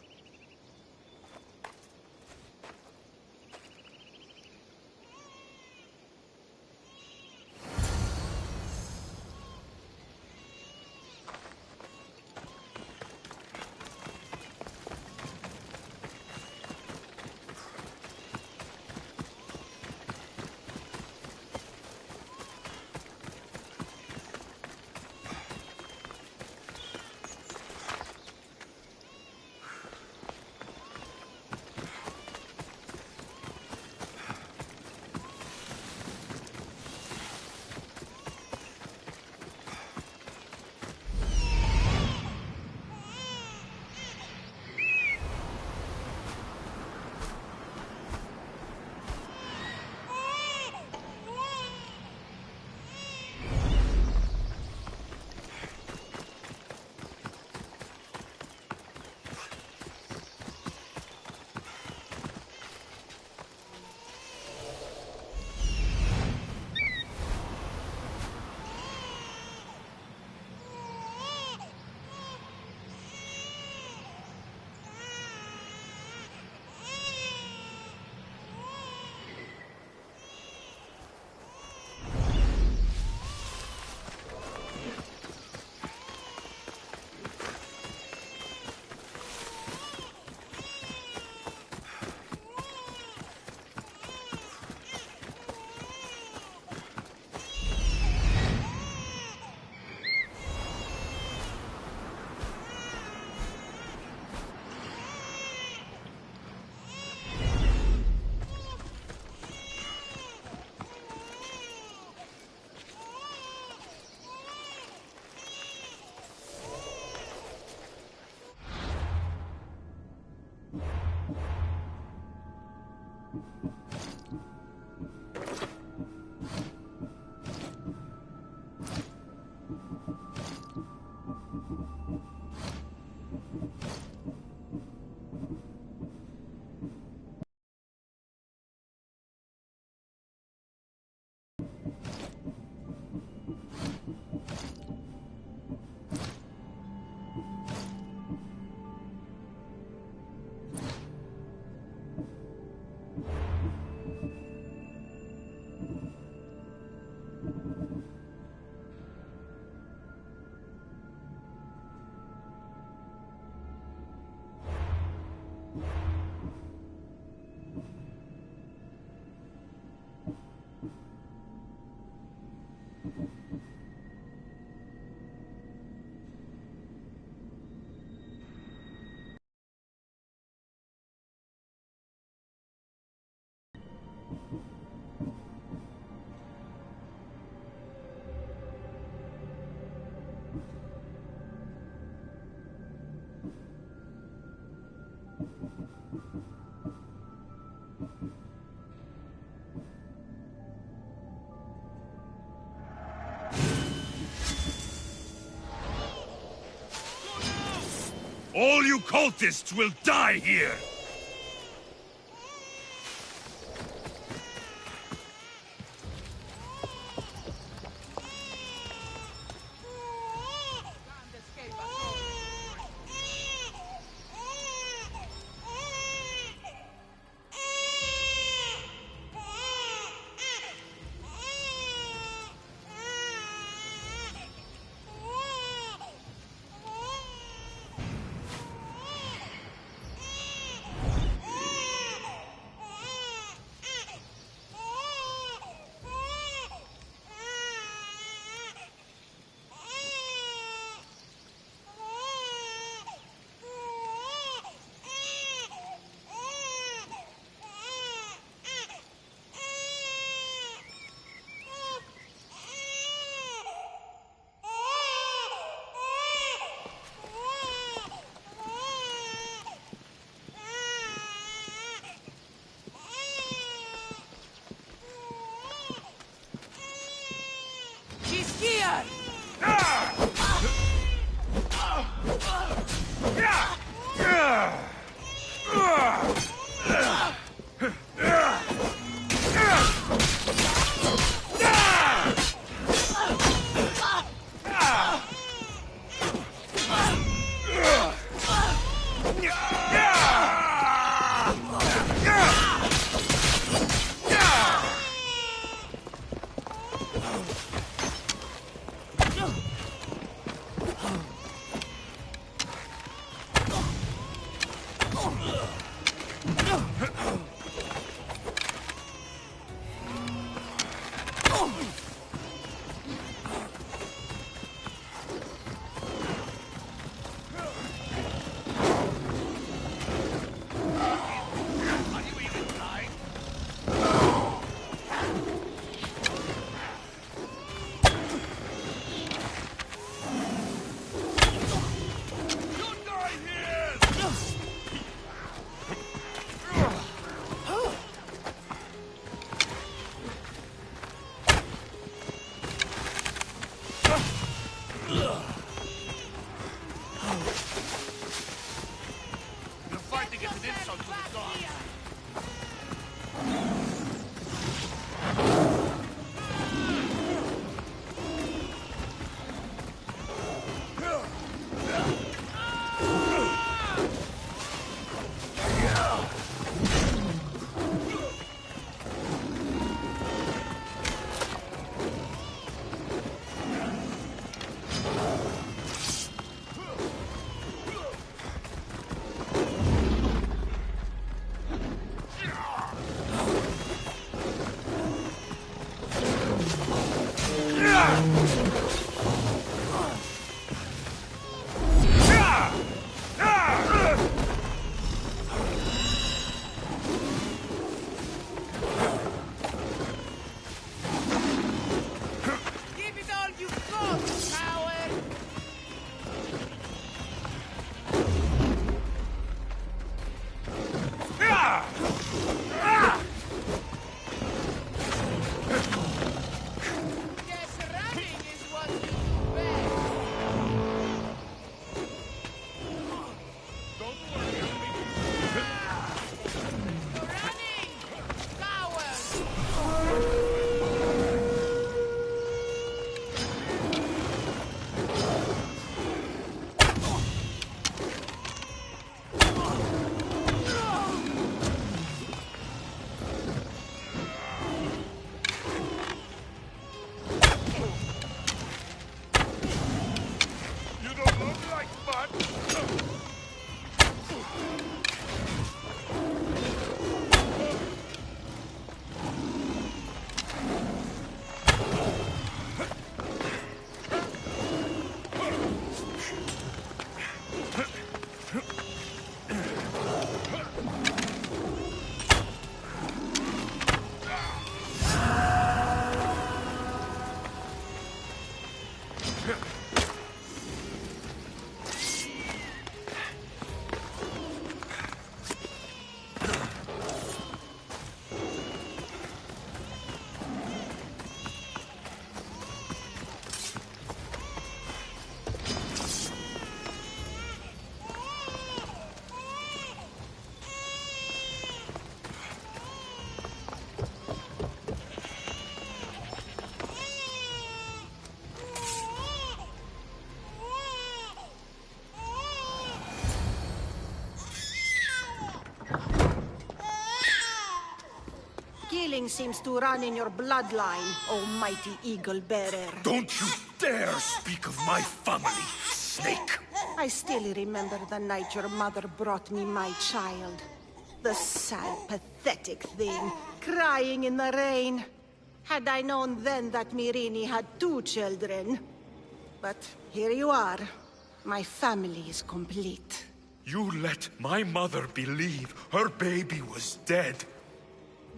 All you cultists will die here! killing seems to run in your bloodline, oh mighty eagle bearer. Don't you dare speak of my family, snake! I still remember the night your mother brought me my child. The sad, pathetic thing, crying in the rain. Had I known then that Myrini had 2 children. But here you are. My family is complete. You let my mother believe her baby was dead.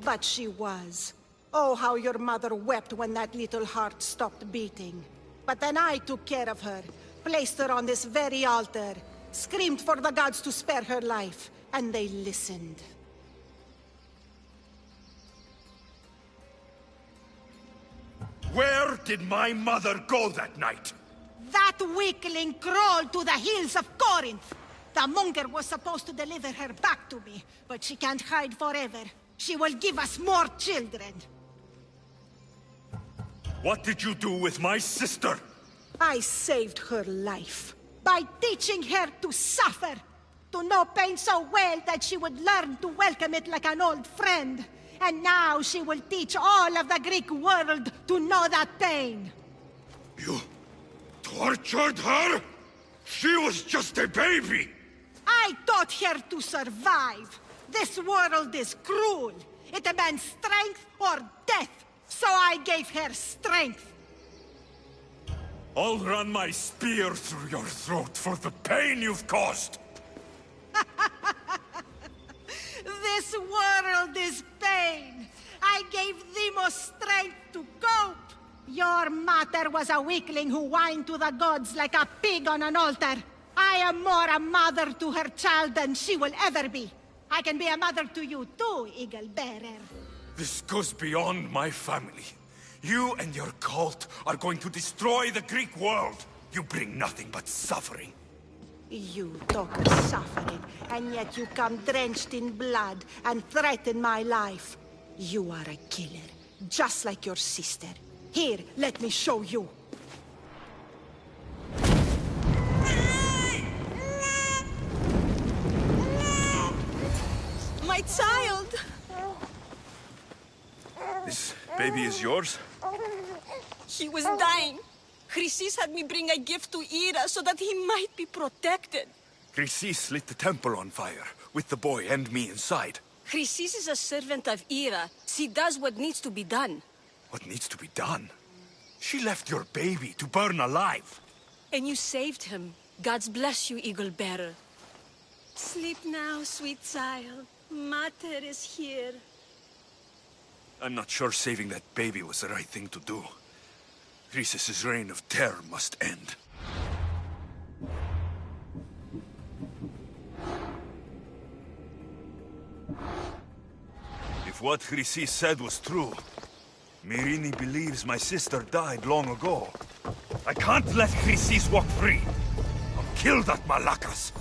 But she was. Oh, how your mother wept when that little heart stopped beating. But then I took care of her, placed her on this very altar, screamed for the gods to spare her life, and they listened. Where did my mother go that night? That weakling crawled to the hills of Corinth. The monger was supposed to deliver her back to me, but she can't hide forever. She will give us more children. What did you do with my sister? I saved her life by teaching her to suffer, to know pain so well that she would learn to welcome it like an old friend. And now she will teach all of the Greek world to know that pain. You tortured her? She was just a baby! I taught her to survive. This world is cruel. It demands strength or death. So I gave her strength. I'll run my spear through your throat for the pain you've caused! This world is pain. I gave Demos strength to cope. Your mother was a weakling who whined to the gods like a pig on an altar. I am more a mother to her child than she will ever be. I can be a mother to you too, Eagle Bearer. This goes beyond my family. You and your cult are going to destroy the Greek world. You bring nothing but suffering. You talk of suffering, and yet you come drenched in blood and threaten my life. You are a killer, just like your sister. Here, let me show you. My child! This baby is yours? He was dying. Chrysis had me bring a gift to Ira so that he might be protected. Chrysis lit the temple on fire, with the boy and me inside. Chrysis is a servant of Ira. She does what needs to be done. What needs to be done? She left your baby to burn alive. And you saved him. God's bless you, Eagle Bearer. Sleep now, sweet child. Mater is here. I'm not sure saving that baby was the right thing to do. Chrysis' reign of terror must end. If what Chrysis said was true, Myrini believes my sister died long ago. I can't let Chrysis walk free. I'll kill that Malakas.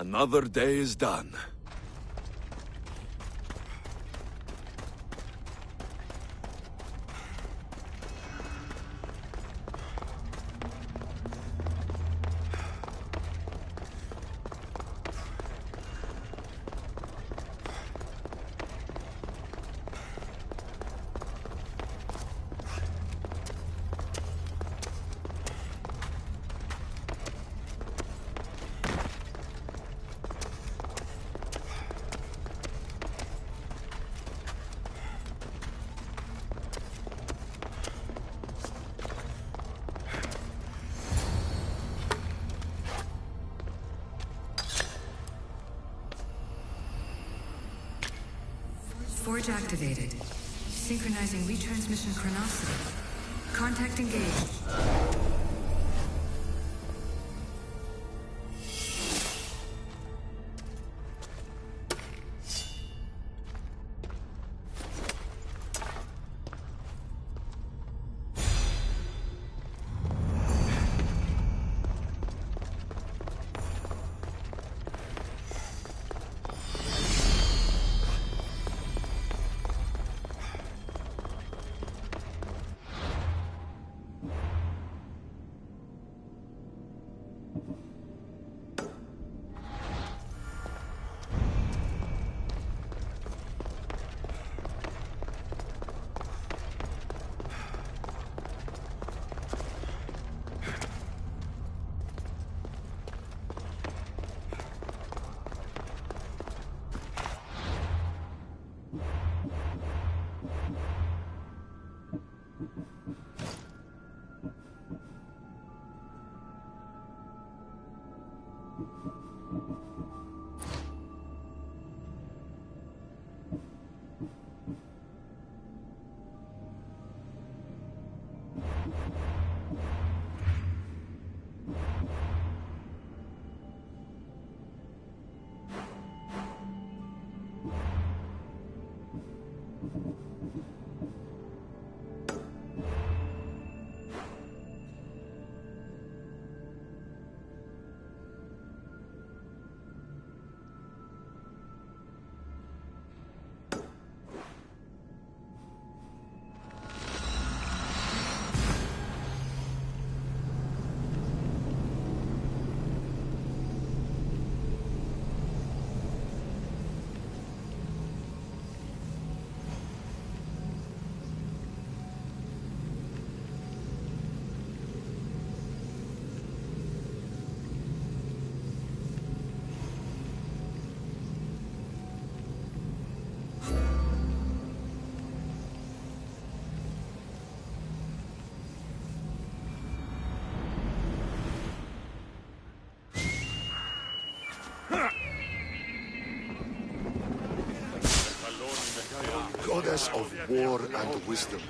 Another day is done. Forge activated. Synchronizing retransmission chronicity. Contact engaged. Goddess of war and wisdom.